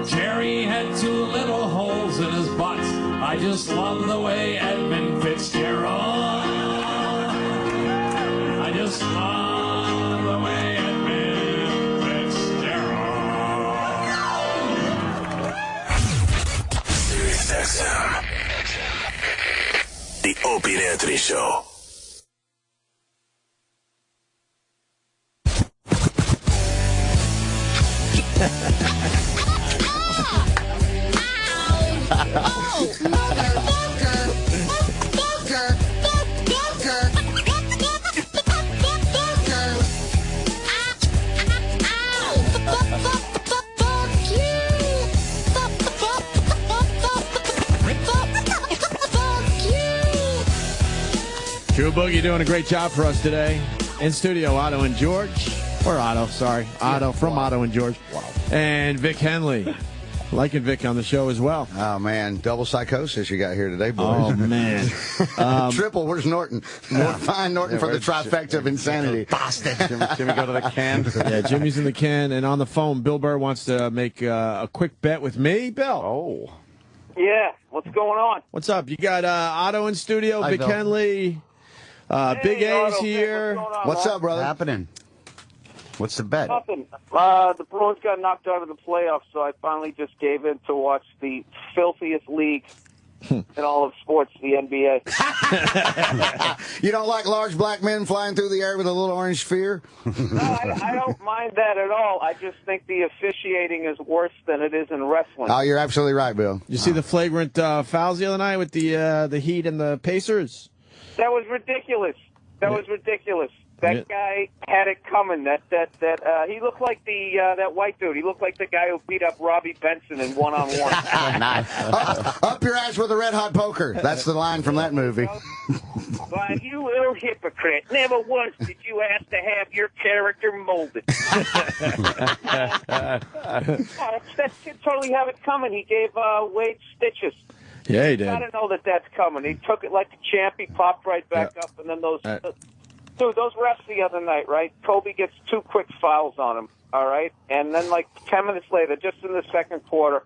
Jerry had 2 little holes in his butt. I just love the way Edmund Fitzgerald. I just love the way Edmund Fitzgerald. Sirius XM. The Opie Anthony Show. True Boogie doing a great job for us today. In studio, Otto and George. Or Otto, sorry. Otto, from Otto and George. Wow. And Vic Henley. Liking Vic on the show as well. Oh, man. Double psychosis you got here today, boys. Oh, man. Triple. Where's Norton? Find Norton for the trifecta of insanity. Boston. Jimmy, go to the can. Yeah, Jimmy's in the can. And on the phone, Bill Burr wants to make a quick bet with me. Bill. Oh. Yeah, what's going on? What's up? You got Otto in studio, Vic Bill. Henley. Big A's Otto, here. What's up, brother? Happening? What's the bet? Nothing. The Bruins got knocked out of the playoffs, so I finally just gave in to watch the filthiest league in all of sports, the NBA. You don't like large black men flying through the air with a little orange sphere? No, I don't mind that at all. I just think the officiating is worse than it is in wrestling. Oh, you're absolutely right, Bill. You see the flagrant fouls the other night with the Heat and the Pacers? That was ridiculous. That guy had it coming. He looked like that white dude. He looked like the guy who beat up Robbie Benson in one-on-one. Up your ass with a red hot poker. That's the line from that movie. But you little hypocrite. Never once did you ask to have your character molded. That kid totally have it coming. He gave Wade stitches. Yeah, he did. I don't know that's coming. He took it like a champ. He popped right back up, and then those refs the other night, right? Kobe gets 2 quick fouls on him, all right? And then like 10 minutes later, just in the second quarter,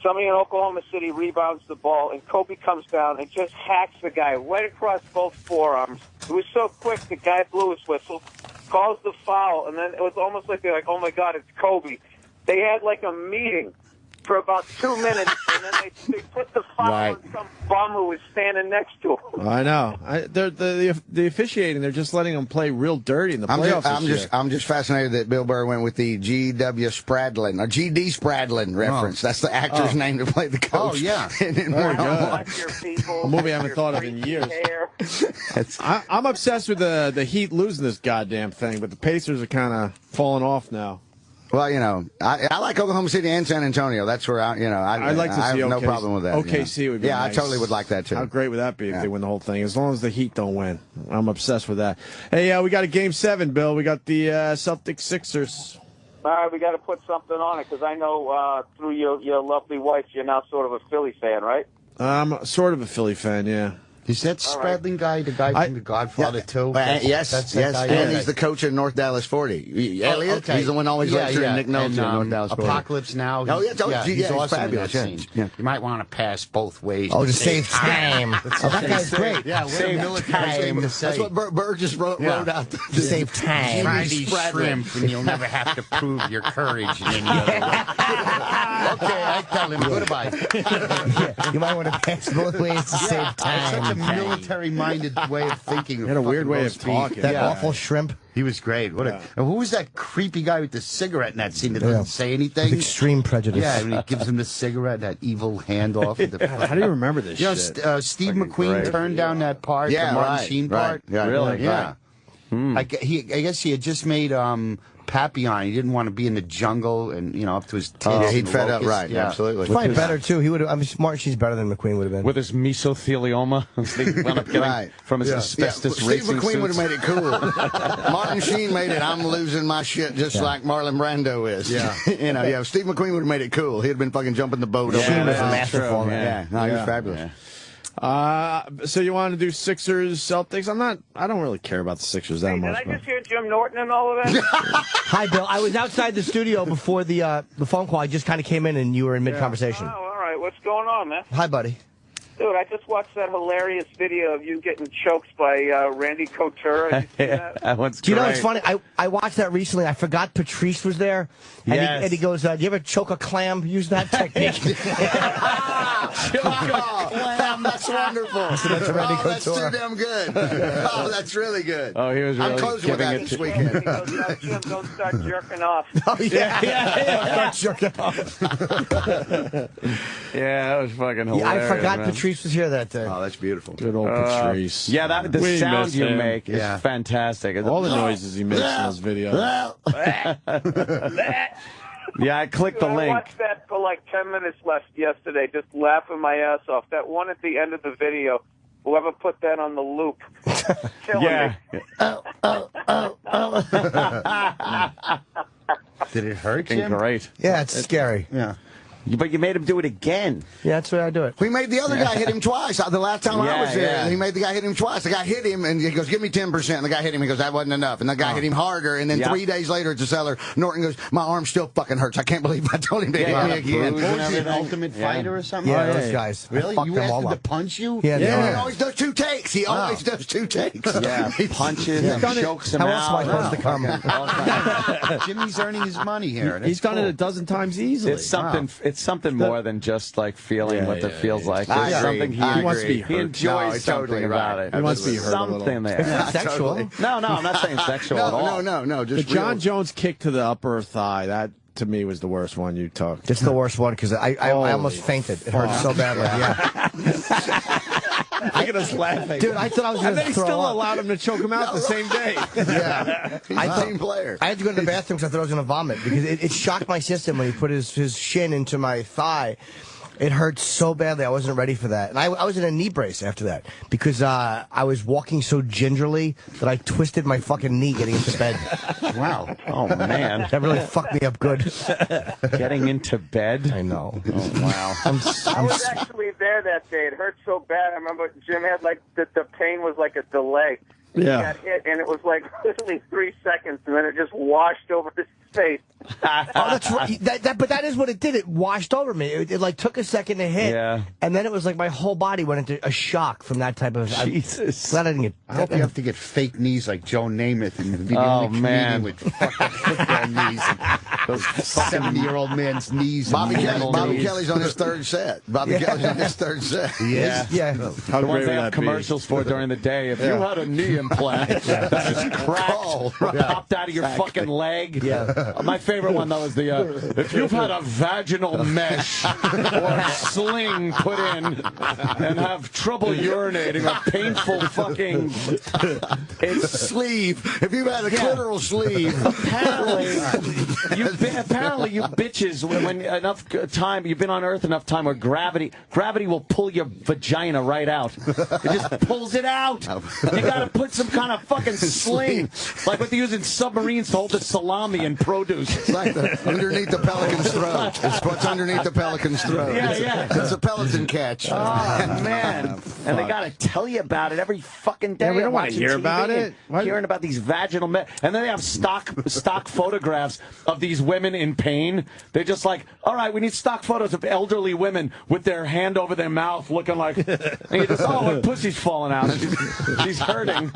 somebody in Oklahoma City rebounds the ball, and Kobe comes down and just hacks the guy right across both forearms. It was so quick, the guy blew his whistle, calls the foul, and then it was almost like they're like, oh, my God, it's Kobe. They had like a meeting for about 2 minutes, and then they put the foul on some bum who was standing next to him. I know. The officiating, they're just letting them play real dirty in the playoffs. I'm just fascinated that Bill Burr went with the G.W. Spradlin, or G.D. Spradlin reference. That's the actor's name to play the coach. Oh, yeah. A movie I haven't thought of in years. I'm obsessed with the Heat losing this goddamn thing, but the Pacers are kind of falling off now. Well, you know, I like Oklahoma City and San Antonio. That's where I'd like to see. I have no problem with that. OKC would be nice. I totally would like that too. How great would that be if they win the whole thing? As long as the Heat don't win, I'm obsessed with that. Hey, we got a Game 7, Bill. We got the Celtics Sixers. All right, we got to put something on it because I know through your lovely wife, you're now sort of a Philly fan, right? I'm sort of a Philly fan, yeah. Is that Spradlin guy the guy from The Godfather too? Yes. And he's the coach of North Dallas 40. Elliot, he's the one always lecturing Nick Nolte in North Dallas 40. Apocalypse Now. He's awesome fabulous. in that scene. Yeah. You might want to pass both ways. Oh, to save time. That guy's great. Yeah, save time. That's what Burr just wrote out. To save time. Try these shrimp, and you'll never have to prove your courage in any other way. Okay, I tell him goodbye. You might want to pass both ways to save time. a military-minded way of thinking. He had a weird way of talking. That awful shrimp. He was great. And who was that creepy guy with the cigarette in that scene that doesn't say anything? With extreme prejudice. Yeah, and he gives him the cigarette, that evil handoff. How do you remember this shit? Steve McQueen turned down that part, the Martin Sheen part. Yeah, really? Yeah. I guess he had just made Papillon. He didn't want to be in the jungle and up to his tits. Yeah, he'd fed up, right? Yeah. Absolutely. Probably better too. He would have. I mean, Martin Sheen's better than McQueen would have been. With his mesothelioma, he wound up getting from his asbestos Steve racing McQueen would have suits. made it cool. Martin Sheen made it. I'm losing my shit just like Marlon Brando is. Yeah. Steve McQueen would have made it cool. He'd have been fucking jumping the boat. Sheen was masterful. Yeah. No, he was fabulous. So you want to do Sixers, Celtics? I don't really care about the Sixers that much. Did I just hear Jim Norton and all of that? Hi, Bill. I was outside the studio before the phone call. I just kind of came in and you were in mid-conversation. Oh, all right. What's going on, man? Hi, buddy. Dude, I just watched that hilarious video of you getting choked by Randy Couture. Did you see that? That one's Do you know great. what's funny? I watched that recently. I forgot Patrice was there. And he goes, do you ever choke a clam? Use that technique. Clam, that's wonderful. That's too damn good. Oh, that's really good. Oh, he was really I'm closing with that this weekend. He goes, no, Jim, don't start jerking off. Oh, yeah. Start jerking off. Yeah, that was fucking hilarious. I forgot man. Patrice was here that day. Oh, that's beautiful. Good old Patrice. Yeah, the We sound miss you him. make is fantastic. All the noises he makes in those videos. Yeah, I clicked the I link. watched that for like 10 minutes yesterday, just laughing my ass off. That one at the end of the video, whoever put that on the loop, killing me. Did it hurt Fucking Jim? great. Yeah, it's scary. Yeah. But you made him do it again. Yeah, that's the way I do it. We made the other guy hit him twice. The last time I was there, he made the guy hit him twice. The guy hit him, and he goes, give me 10%. And the guy hit him. He goes, that wasn't enough. And the guy hit him harder. And then 3 days later at the cellar, Norton goes, my arm still fucking hurts. I can't believe I told him to hit me again. What was he, an Ultimate Fighter or something? Yeah, those guys. Really? Fuck You them asked all him to up. punch you? Yeah, He always does 2 takes. He always does 2 takes. Yeah, punches and chokes him How out. else am I supposed to come? Jimmy's earning his money here. He's done it a dozen times easily. It's something. It's something more than just like feeling what it feels like. I There's agree. something he wants to be He hurt. enjoys it's something totally about right. it. He wants to be hurt a little. something there. Sexual. No, I'm not saying sexual at all. No, just The John real. Jones kick to the upper thigh, that to me was the worst one you took. It's the worst one because I almost fainted. It hurt so badly. Yeah. Look at us laughing. Dude, I thought I was going And to then he throw still up. allowed him to choke him out the same day. Yeah, he's a team player. I had to go to the bathroom because I thought I was going to vomit because it shocked my system when he put his shin into my thigh. It hurt so badly. I wasn't ready for that. And I was in a knee brace after that because I was walking so gingerly that I twisted my fucking knee getting into bed. Wow. Oh man. That really fucked me up good. Getting into bed. I know. Oh wow. I was actually there that day. It hurt so bad. I remember Jim had like the pain was like a delay. Yeah. He got hit, and it was like literally 3 seconds, and then it just washed over his face. Oh, that's right. But that is what it did. It washed over me. It like took a second to hit, and then it was like my whole body went into a shock from that type of. Jesus. Glad I didn't get. I hope you have to get fake knees like Joe Namath and be the only comedian with fucking football knees. Those 70-year-old man's knees. Bobby Kelly's on his 3rd set. Bobby Kelly's on his 3rd set. Yeah. How The ones great they would have that be? commercials for during the day. If you had a knee implant that is cracked, popped out of your fucking leg. Yeah. My favorite one though is the if you've had a vaginal mesh or a sling put in and have trouble urinating or painful fucking Sleeve. If you've had a clitoral sleeve. Apparently you bitches when enough time you've been on Earth enough time where gravity will pull your vagina right out. It just pulls it out. You gotta put some kind of fucking sling like what they use in submarines to hold the salami and produce. It's like underneath the pelican's throat. It's what's underneath the pelican's throat. Yeah. It's a pelican catch. Oh man! And they gotta tell you about it every fucking day. Yeah, we don't want to watching hear TV about and it. What? Hearing about these vaginal and then they have stock photographs of these women in pain. They're just like, all right, we need stock photos of elderly women with their hand over their mouth looking like, and you just, oh, her pussy's falling out. She's hurting.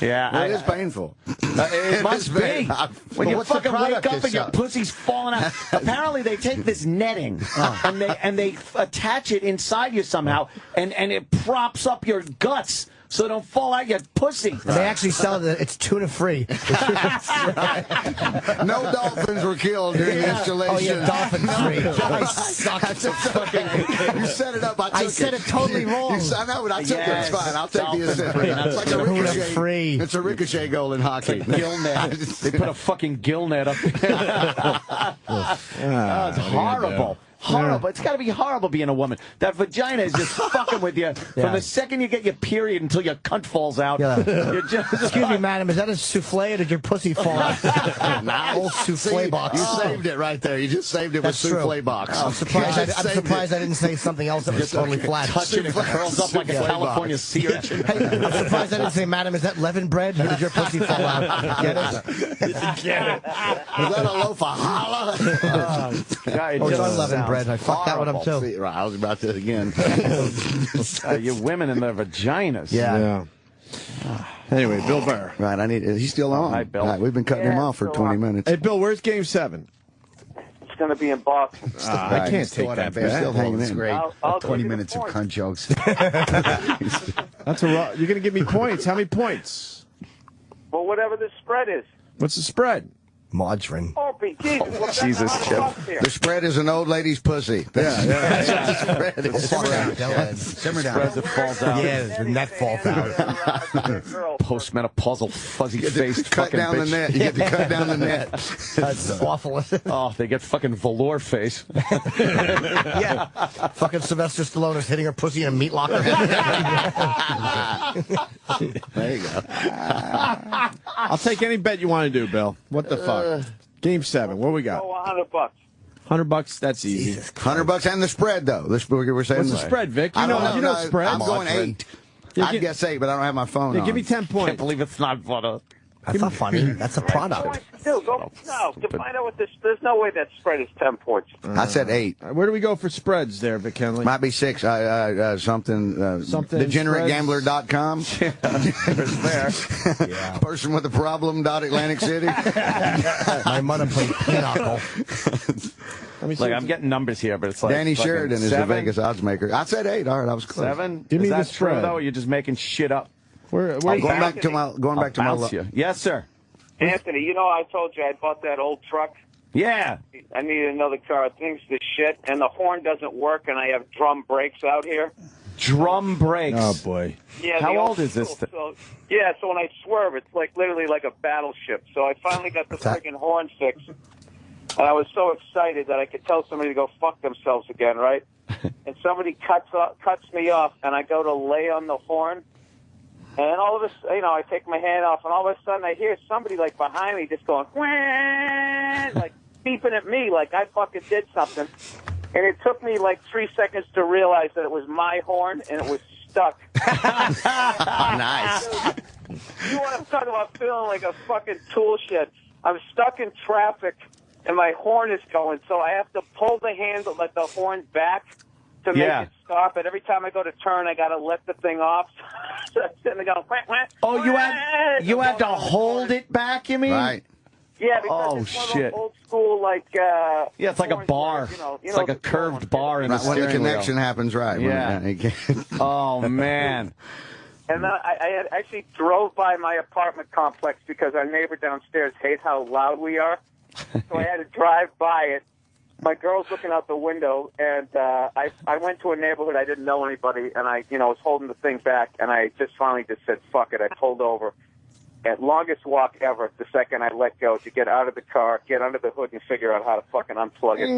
Yeah. Well, it is painful. It must be. When you fucking wake up and your pussy's falling out. Apparently they take this netting and they attach it inside you somehow and it props up your guts so they don't fall out your pussy. And they actually sell it. It's tuna free. No dolphins were killed during the installation. Oh yeah, dolphin free. I suck. You set it up. I said it totally wrong. I know, but I took it. It's fine. I'll take the assist. It's like a ricochet. Free. It's a ricochet goal in hockey. Gill net. They put a fucking gill net up there. It's horrible. Horrible. It's got to be horrible being a woman. That vagina is just fucking with you from the second you get your period until your cunt falls out. You're just, excuse me, madam, is that a souffle or did your pussy fall out? Old souffle box. You saved it right there. You just saved it with souffle box. I'm surprised I didn't say something else that was totally flat. Touch it, it curls up like a California sea urchin. Hey, I'm surprised I didn't say, madam, is that leaven bread or did your pussy fall out? Get it? Get it. Is that a loaf of challah? It's unleavened bread. I fucked that one up too. Right, I was about to again. You women and their vaginas. Yeah. Anyway, Bill Burr. Right, he's still on. Hi, Bill. Right, we've been cutting him off for 20 minutes. Hey, Bill, where's Game 7? It's going to be in Boston. I can't take that We're still hanging in. Great. I'll 20 give you the minutes of point. cunt jokes. That's you're going to give me points. How many points? Well, whatever the spread is. What's the spread? Margarine. Opie, Jesus, Jesus, Chip. The spread is an old lady's pussy. Yeah. That's what the spread is. Simmer down. Spreads it falls out. Yeah, the net falls out. Postmenopausal, fuzzy-faced Cut fucking down bitch. the net. You get to cut down the net. That's awful. Oh, they get fucking velour face. Yeah. Fucking Sylvester Stallone is hitting her pussy in a meat locker. There you go. I'll take any bet you want to do, Bill. What the fuck? Game 7. What we got? Oh, $100. $100. That's easy. $100 and the spread though. We're saying What's the spread, Vic? You know spread. I'm going 8. I guess 8, but I don't have my phone on. Give me 10 points. Can't believe it's not butter. That's not funny. That's a product. To find out what this, there's no way that spread is 10 points. I said 8. Where do we go for spreads there, Vic Henley? Might be 6. Something DegenerateGambler.com. It's there. Yeah. Person with a problem. Atlantic City. My mother played pinochle. Like, I'm getting numbers here, but it's like Danny Sheridan is the Vegas odds maker. I said 8. All right, I was close. 7? Give me is that the spread. true, though, or you're just making shit up? Where's going back to my Yes, sir. Anthony, you know I told you I bought that old truck? Yeah. I needed another car. Thing's the shit, and the horn doesn't work, and I have drum brakes out here. Drum brakes. Oh, boy. Yeah. How old is this? So when I swerve, it's like literally like a battleship. So I finally got the friggin' horn fixed, and I was so excited that I could tell somebody to go fuck themselves again, right? And somebody cuts me off, and I go to lay on the horn. And then all of a sudden, I take my hand off, and all of a sudden I hear somebody, like, behind me just going, wah! Like, beeping at me like I fucking did something. And it took me, like, 3 seconds to realize that it was my horn, and it was stuck. Nice. You want to talk about feeling like a fucking tool shed. I'm stuck in traffic, and my horn is going, so I have to pull the handle, let the horn back to make it stop. And every time I go to turn, I got to let the thing off. So I'm sitting there going, wah, wah, Oh, you had to hold it back, you mean? Right. Yeah, because it's one of those old school, like... yeah, it's like a bar. It's like a curved bar in the When the steering connection happens, right. Yeah. Oh, man. And then I actually drove by my apartment complex because our neighbor downstairs hates how loud we are. So I had to drive by it. My girl's looking out the window, and I went to a neighborhood. I didn't know anybody, and I was holding the thing back, and I just finally just said, fuck it. I pulled over. And longest walk ever, the second I let go, to get out of the car, get under the hood, and figure out how to fucking unplug it.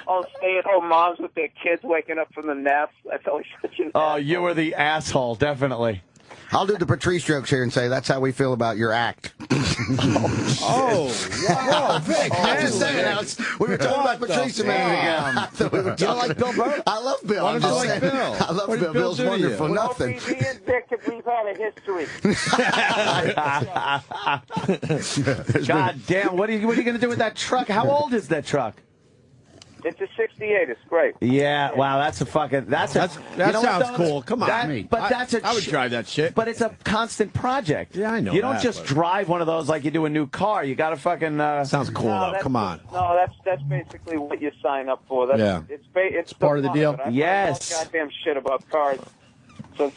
All stay-at-home moms with their kids waking up from the naps. That's always such an Oh, you were the asshole, definitely. I'll do the Patrice jokes here and say that's how we feel about your act. Oh, wow, Vic. I'm just saying. We were talking about Patrice a minute ago. You don't like Bill Burr? I love Bill. Why I'm don't you just like saying. Bill? I love What did Bill. Bill Bill's do to you? wonderful. Nothing. Me and Vic, we've had a history. God damn! What are you going to do with that truck? How old is that truck? It's a 68. It's great. Yeah, wow, that's a fucking That you know what, sounds though? cool. Come on. I would drive that shit. But it's a constant project. Yeah, I know You don't that, just but- drive one of those like you do a new car. You got to fucking. Sounds cool, though. that's- Come on. No, that's basically what you sign up for. That's, Yeah. It's part of the fun, deal. but I've Yes. heard all goddamn shit about cars since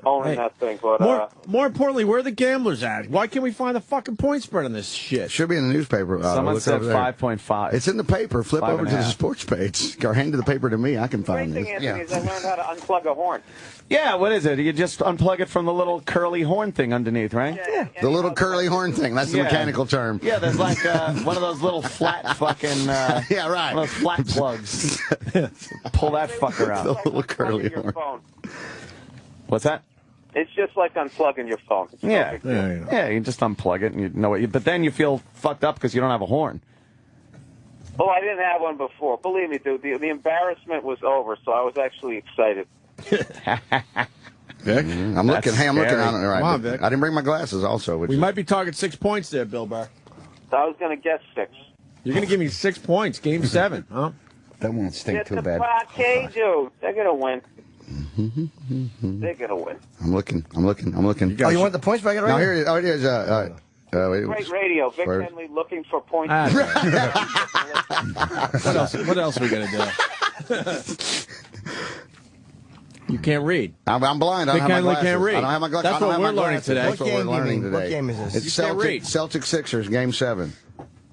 owning Hey, that thing. But More importantly, where are the gamblers at? Why can't we find the fucking point spread on this shit? Should be in the newspaper. Someone Look said over there. 5.5. It's in the paper. Flip over to the 5.5. sports page. Or hand the paper to me. I can the find great this. thing, Anthony, is I learned how to unplug a horn. Yeah, what is it? You just unplug it from the little curly horn thing underneath, right? Yeah. The little curly horn thing. That's the Yeah. mechanical term. Yeah, there's like one of those little flat fucking. Yeah, right. One of those flat plugs. Pull that fucker out. The little curly Your horn. phone. What's that? It's just like unplugging your phone. It's no Yeah. big deal. Yeah, you just unplug it and you know what. But then you feel fucked up because you don't have a horn. Oh, I didn't have one before. Believe me, dude, the embarrassment was over, so I was actually excited. Vic? I'm looking. Hey, I'm looking scary. on it. Right. Come on, Vic. I didn't bring my glasses also. Which We might be talking 6 points there, Bill Burr. I was going to guess 6. You're going to give me 6 points, game 7, huh? That won't stink It's the parquet, dude. They're going to win. They're going to win. I'm looking. Oh, you want the points? I got it No, right here it is. Oh, it is. Great radio. Vic Where- Henley looking for points. What else are we going to do? You can't read. I'm blind. I Vic don't have my Henley glasses. can't read. I don't have my glasses. That's I don't what have we're my learning glasses. today. That's what we're learning today. What game is this? It's You can't read. Celtic Sixers, game 7.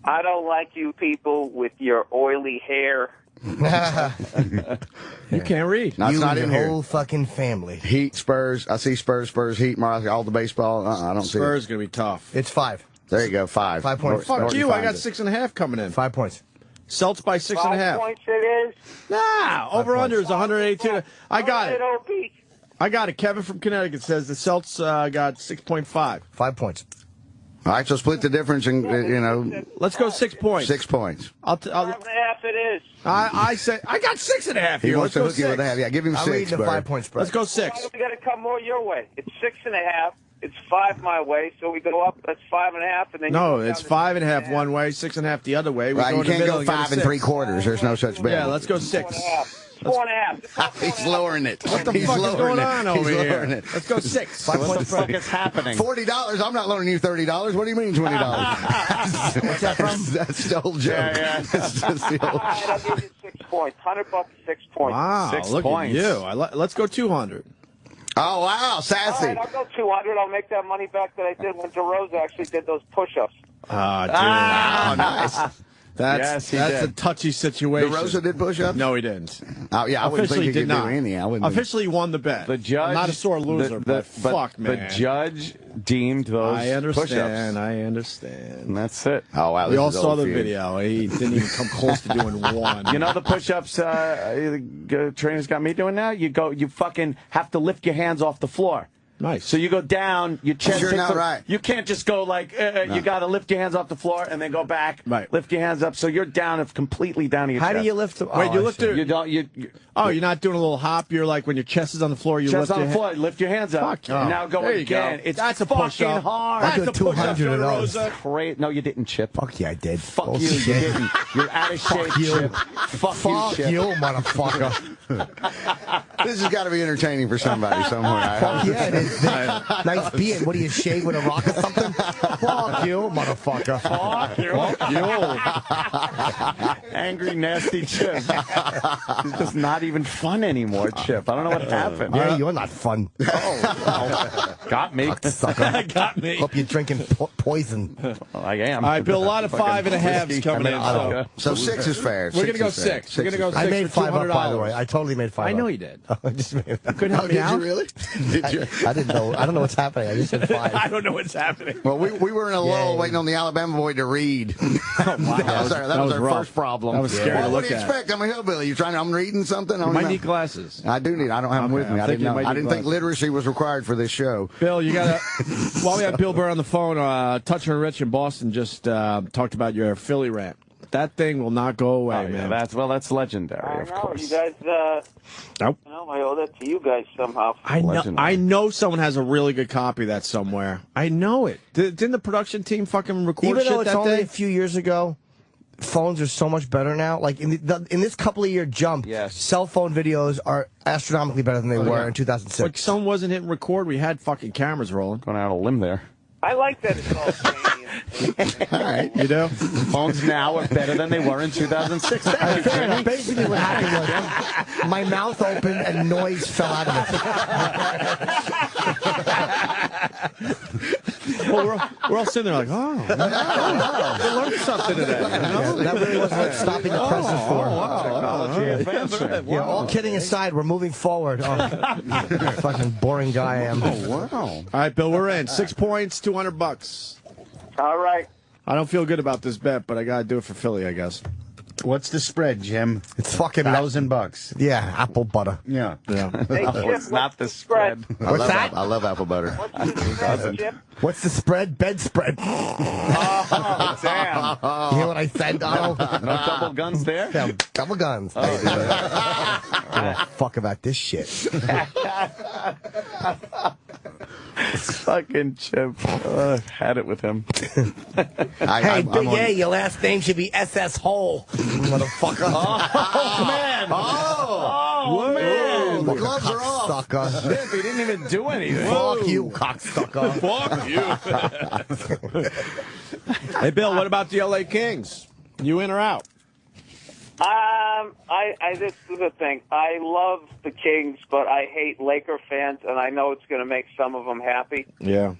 I don't like you people with your oily hair. You can't read. No, it's You not and in your here. whole fucking family. Heat, Spurs. I see Spurs, Heat, all the baseball. I don't see Spurs it. is going to be tough. It's 5. There you go, 5. 5 points. Fuck Norton you. I finds got it. 6.5 coming in. 5 points. Celts by 6.5. 5 points it is. Nah, over under is 182. I got it. Opie. I got it. Kevin from Connecticut says the Celts got 6.5. 5 points. All right, so split the difference and, Let's go 6 points. 6 points. 5.5 it is. I said I got 6.5 He here. wants Let's to go hook you with 6. that. Yeah, give him I'm 6, reading the Bird. 5 point spread. Let's go Why 6. we got to come more your way? It's 6.5. It's 5 my way, so we go up. That's 5.5, and then No, you go it's down to 5.5 one way, 6.5 the other way. We Right, go you in the can't middle go and get a 5 and 6. 3/4. There's no such bad. Yeah, let's go 6. 4.5. 4.5. He's lowering it. What the He's fuck is lowering going it. on over He's here? lowering it. Let's go 6. What the fuck is happening? $40. I'm not loaning you $30. What do you mean $20? What's that from? That's the old joke. Yeah. That's just the All old. right, I'll give you 6 points. $100, 6 points. Wow, 6 look points. at you. Let's go 200. Oh, wow, All sassy. right, I'll go 200. I'll make that money back that I did when DeRosa actually did those push-ups. Ah, dude. Oh, nice. That's Yes, he a did. touchy situation. DeRosa did push-ups? No, he didn't. Oh, yeah, I wouldn't think Officially he did could not. do any. I wouldn't think- Officially won the bet. The judge, I'm not a sore loser, but fuck, man. The judge deemed those I understand. push-ups. I understand. And that's it. Oh, wow. We this all is saw old the for you. video. He didn't even come close to doing one. You know the push-ups the trainers got me doing now? You fucking have to lift your hands off the floor. Nice. So you go down, your chest You're takes not a- right. You can't just go like, you got to lift your hands off the floor and then go back, Right. lift your hands up. So you're down, completely down to your How chest. do you lift? Wait, you lift it? You don't, you Oh, you're not doing a little hop. You're like when your chest is on the floor. You chest lift on your the floor, lift your hands up. Fuck yeah. And now go There you again. go. It's That's a fucking push-up. hard. I do That's a push-up, 200 of those. DeRosa. Great. No, you didn't, Chip. Fuck yeah, I did. Fuck Bullshit. you. You didn't. You're out of shape, Fuck you. Chip. Fuck Fuck you, Chip. you, motherfucker. This has got to be entertaining for somebody somewhere. Fuck yeah, it is. Nice beard. What do you shave with a rock or something? Fuck you, motherfucker. Fuck you. Angry, nasty Chip. It's just not even fun anymore, Chip. I don't know what happened. Yeah, you're not fun. Got me. Sucker. Got me. Hope you're drinking poison. I am. All right, Bill. A lot of Fucking 5.5s whiskey. coming in. So So 6 is fair. we're gonna go is fair. 6. We're gonna go 6 I made for $5 up, by the $200. way. I totally made $5 I know up. you did. I just made Couldn't help me Did out. you really? Did you? I I didn't know. I don't know what's happening. I just said 5. I don't know what's happening. Well, we were in a lull waiting on the Alabama boy to read. That was our first problem. That was scary to What look do you at. expect? I'm a hillbilly. I'm reading something. You might need glasses. I do need. I don't have them with me. I didn't think literacy was required for this show. Bill, you got to. While we have Bill Burr on the phone, Toucher and Rich in Boston just talked about your Philly rant. That thing will not go away, man. That's legendary, of course. You guys, nope. I owe that to you guys somehow. I know someone has a really good copy of that somewhere. I know it. Didn't the production team fucking record Even shit though it's that only day? a few years ago, phones are so much better now. Like in this couple of year jump, cell phone videos are astronomically better than they were in 2006. Like someone wasn't hitting record. We had fucking cameras rolling. Going out on a limb there. I like that it's all Canadian. All right, you do? Phones now are better than they were in 2006. Thank you, Jimmy. Basically what happened was my mouth opened and noise fell out of it. Well, we're all sitting there like, oh, we learned something today. You know? That really wasn't what stopping the president for. Technology. Yeah, all kidding aside, we're moving forward. Fucking boring guy I am. Oh, wow. All right, Bill, we're in. 6 points, $200. All right. I don't feel good about this bet, but I got to do it for Philly, I guess. What's the spread, Jim? It's fucking $1,000. Yeah, apple butter. Yeah. Hey, Chip, It's not the spread. What's that? I love apple butter. What's the spread? Bedspread. Oh, damn. You hear what I said, Donald? No double guns there? Yeah, double guns. Baby. Fuck about this shit. Fucking Chip. Had it with him. Hey, Big A, your last name should be SS Hole, motherfucker. Oh, man. Oh, man. The gloves are off. Sucker. Chip, he didn't even do anything. Fuck you, cocksucker. Fuck you. Hey, Bill, what about the L.A. Kings? You in or out? This is the thing. I love the Kings, but I hate Laker fans, and I know it's going to make some of them happy. Yeah.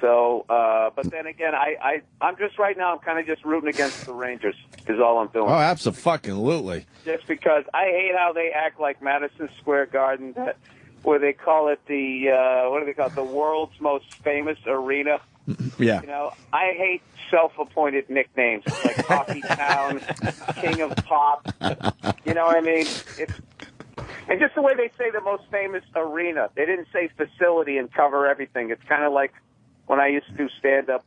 So, but then again, I'm just right now, I'm kind of just rooting against the Rangers is all I'm doing. Oh, absolutely. Just because I hate how they act like Madison Square Garden, where they call it the, what do they call it, the world's most famous arena. Yeah. You know, I hate self-appointed nicknames like Coffee Town, King of Pop. You know what I mean? And just the way they say the most famous arena. They didn't say facility and cover everything. It's kind of like when I used to do stand-up,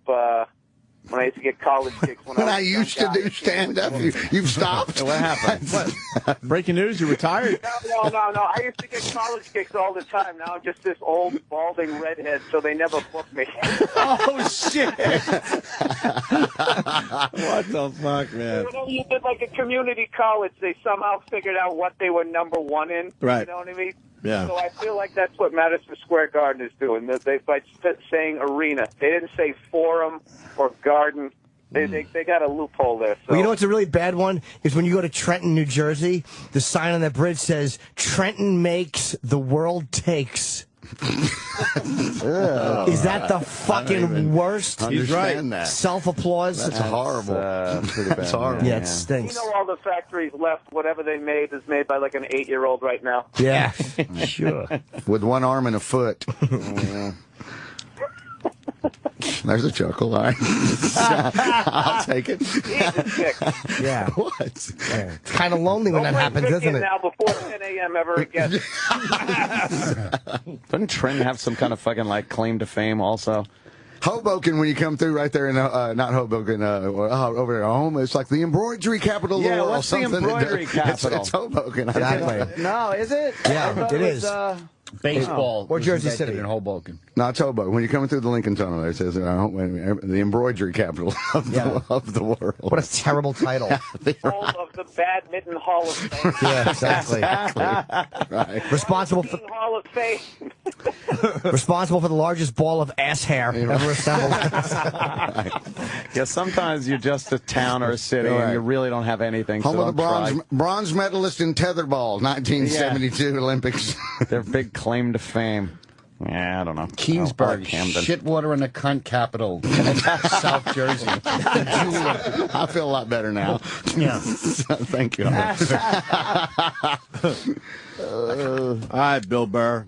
when I used to get college gigs. When I used to do stand-up, you've stopped? What happened? What? Breaking news, you retired? No. I used to get college gigs all the time. Now I'm just this old, balding redhead, so they never book me. Oh, shit. What the fuck, man? Whenever you did like a community college, they somehow figured out what they were number one in. Right. You know what I mean? Yeah. So I feel like that's what Madison Square Garden is doing. They by saying arena, they didn't say forum or garden. They got a loophole there. So. Well, you know what's a really bad one? Is when you go to Trenton, New Jersey, the sign on that bridge says, Trenton makes, the world takes. Is that the fucking worst? He's right. Self-applause? That's horrible. Pretty bad. That's horrible. Yeah, it stinks. You know all the factories left, whatever they made is made by like an 8-year-old right now. Yeah, sure. With one arm and a foot. There's a chuckle. All right. I'll take it. Yeah. What? Yeah. It's kind of lonely when that happens, isn't it? Now before 10 a.m. ever again. Doesn't Trent have some kind of fucking like claim to fame also? Hoboken, when you come through right there in not Hoboken, over there at home, it's like the embroidery capital of the world. What's the embroidery capital? It's Hoboken. Exactly. No, is it? Yeah, it is. Baseball. Or Jersey City. In Hoboken. No, it's Hoboken. When you're coming through the Lincoln Tunnel, there it says the embroidery capital of the world. What a terrible title. Home of the Badminton Hall of Fame. Yeah, exactly. Right. Responsible for Hall of Fame. responsible for the largest ball of ass hair ever assembled. Yeah, sometimes you're just a town or a city and you really don't have anything. Home so of the bronze medalist in tetherball, 1972 Olympics. Their big claim to fame. Yeah, I don't know. Keensburg, Camden. shitwater and the cunt capital, South Jersey. I feel a lot better now. Yeah. Thank you. All right, Bill Burr.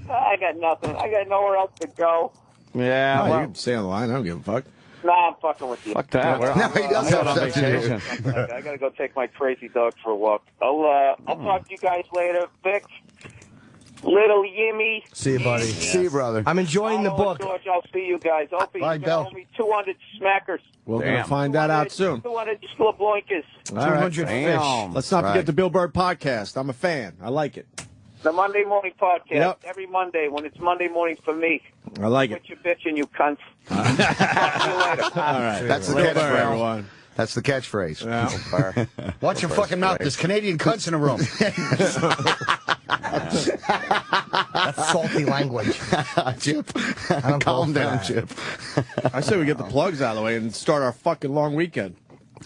I got nothing. I got nowhere else to go. Yeah, Oh, well, you can stay on the line. I don't give a fuck. Nah, I'm fucking with you. fuck that. No, he does have on stuff to do. vacation. I gotta go take my crazy dog for a walk. I'll talk to you guys later. Vic, little Yimmy. See you, buddy. See you, brother. I'm enjoying the book. George, I'll see you guys. Opie, Bye, you can Bill. owe me 200 smackers. We're going to find that out soon. 200 Slabloinkas. All right. 200 Damn. Let's not Right. forget the Bill Burr podcast. I'm a fan. I like it. The Monday Morning Podcast. Yep. Every Monday when it's Monday morning for me. I like it. Quit your bitching, you cunts. Talk to you later. All right. That's the Bill Burr, catchphrase. everyone. That's the catchphrase. Yeah. Watch your fucking mouth. There's Canadian cunts in the room. That's salty language. Chip, I don't calm go for down, that. Chip. I say we get the plugs out of the way and start our fucking long weekend.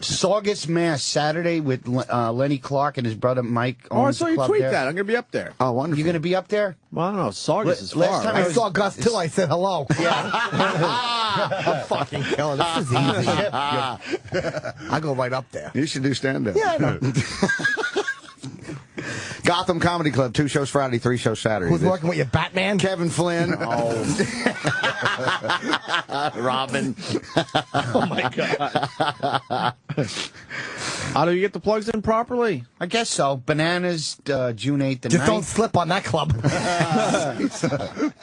Saugus Mass Saturday with Lenny Clark and his brother Mike. Oh, I owns saw the you club tweet there. that. I'm going to be up there. Oh, wonderful. You gonna be up there? Well, I don't know. Saugus is Last far. time I saw Gus too. I said hello. I'm fucking killing. This is easy. I go right up there. You should do stand-up. Yeah, I know. Gotham Comedy Club, 2 shows Friday, 3 shows Saturday. Who's working with you, Batman? Kevin Flynn. Oh. Robin. Oh, my God. Otto, you get the plugs in properly? I guess so. Bananas, June 8th and Just 9th. don't slip on that club.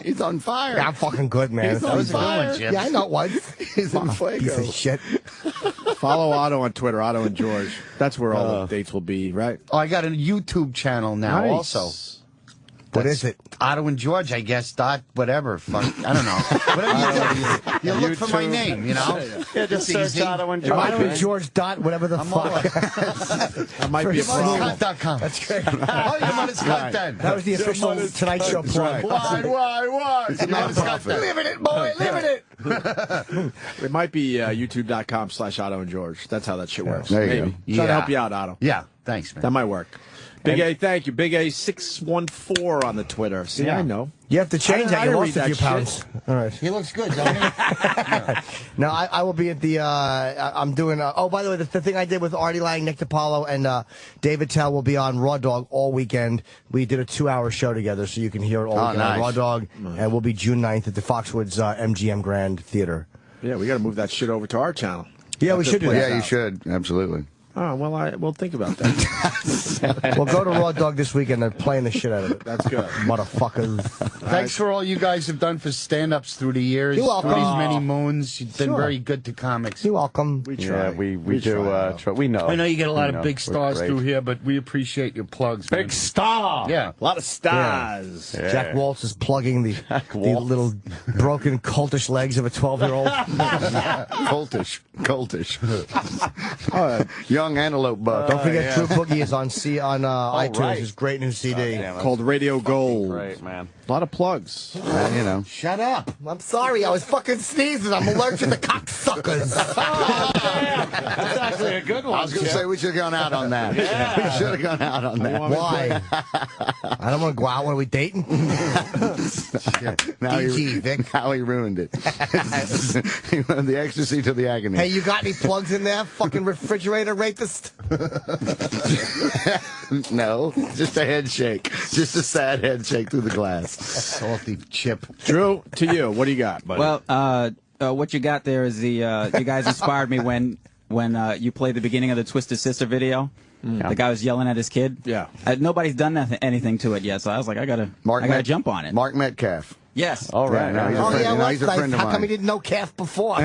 He's on fire. Yeah, I'm fucking good, man. He's on fire. Yeah, I know it was. He's in fuego. Piece of shit. Follow Otto on Twitter, Otto and George. That's where all the dates will be, right? Oh, I got a YouTube channel now Nice. also. What is it? Otto and George, I guess, dot whatever. Fuck, I don't know. Whatever you look for my name, you know? Yeah, just It's search easy. Otto and It George. might be man. George Dot, whatever the fuck. That might be a problem. Scott.com. That's great. Oh, you might have Scott then. That was the official Tonight Show plug. Why? It's a nonprofit. Live in it, boy. Live in it. It might be youtube.com/Otto and George. That's how that shit works. There you Maybe. go. Trying to Yeah. help you out, Otto. Yeah, thanks, man. That might work. Big A, thank you. Big A 614 on the Twitter. See, Yeah. I know. You have to change that. I You didn't lost read a few that pounds. All right. He looks good, don't he? No, I will be at the. I'm doing. Oh, by the way, the thing I did with Artie Lang, Nick DiPaolo, and David Tell will be on Raw Dog all weekend. We did a 2-hour show together, so you can hear it all weekend on nice. Raw Dog, and we'll be June 9th at the Foxwoods MGM Grand Theater. Yeah, we got to move that shit over to our channel. Yeah, we should do that. Yeah, you should. Absolutely. Oh, well, we'll think about that. We'll go to Raw Dog this weekend. They're playing the shit out of it. That's good. Motherfuckers. Thanks for all you guys have done for stand-ups through the years. You're welcome. Through these many moons. You've been Sure. very good to comics. You're welcome. We try. Yeah, we do. Try. We know. I know you get a lot We know. of big We're stars great. through here, but we appreciate your plugs. Big man. star. Yeah. A lot of stars. Yeah. Jack Waltz is plugging the Waltz. little broken cultish legs of a 12-year-old. Coltish. Young antelope buck. Don't forget True Boogie is on iTunes. right. His great new CD. Called Radio Gold. Great, man. A lot of plugs. You know. Shut up. I'm sorry. I was fucking sneezing. I'm allergic to cocksuckers. That's actually a good one. I was going to say we should have gone out on that. We should have gone out on that. Why? I don't want to go out. What are we dating? Now DG, Vic. Now he ruined it. He went the ecstasy to the agony. Hey, you got any plugs in there? Fucking refrigerator rapist? No, just a head shake. Just a sad head shake through the glass. Salty chip. Drew, to you. What do you got, buddy? Well, what you got there is the you guys inspired me when you played the beginning of the Twisted Sister video. The guy was yelling at his kid. Yeah. Nobody's done anything to it yet, so I was like, I gotta jump on it. Mark Metcalf. Yes. All right. Yeah, Oh, yeah, well, he's a that's friend nice. of How come he mine. didn't know Calf before?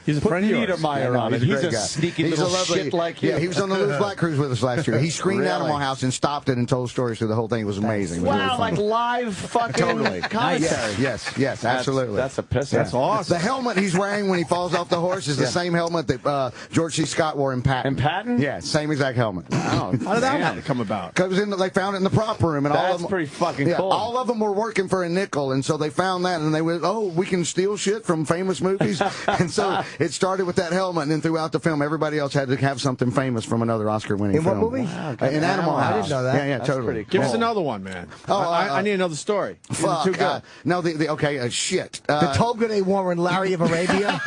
He's a friend of yours. Niedermeyer on it. he's a He's great a guy. sneaky He's little a lovely, shit like him. Yeah, he was on the Lose Black Cruise with us last year. He screened Really? Animal House and stopped it and told stories through the whole thing. It was amazing. It was Wow, really like fun. live fucking Totally. commentary. Yes, absolutely. That's a piss. That's awesome. The helmet he's wearing when he falls off the horse is the same helmet that George C. Scott wore in Patton. In Patton? Yeah, same exact helmet. Wow. How did that come about? Because they found it in the prop room, and all That's of them, pretty fucking cool. All of them were working for a nickel, and so they found that, and they went, "Oh, we can steal shit from famous movies." And so it started with that helmet, and then throughout the film, everybody else had to have something famous from another Oscar-winning In film. what movie? In Animal House. I didn't know that. Yeah, That's totally. pretty cool. Give us another one, man. I need another story. Fuck. Too good. No, okay, shit. The toga they wore in Larry of Arabia.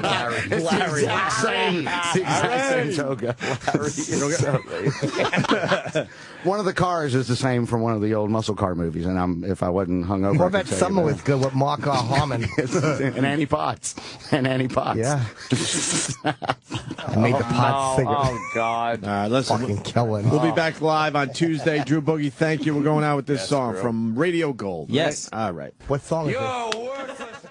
Larry. The exact same toga. One of the cars is the same from one of the old muscle car movies, and if I wasn't hungover, What about Summer with good with Mark Harmon and Annie Potts Yeah. I made the pot singer. Oh God! Listen, Fucking killing. we'll be back live on Tuesday. Drew Boogie, thank you. We're going out with this song from Radio Gold. Yes. Right? All right. What song is it?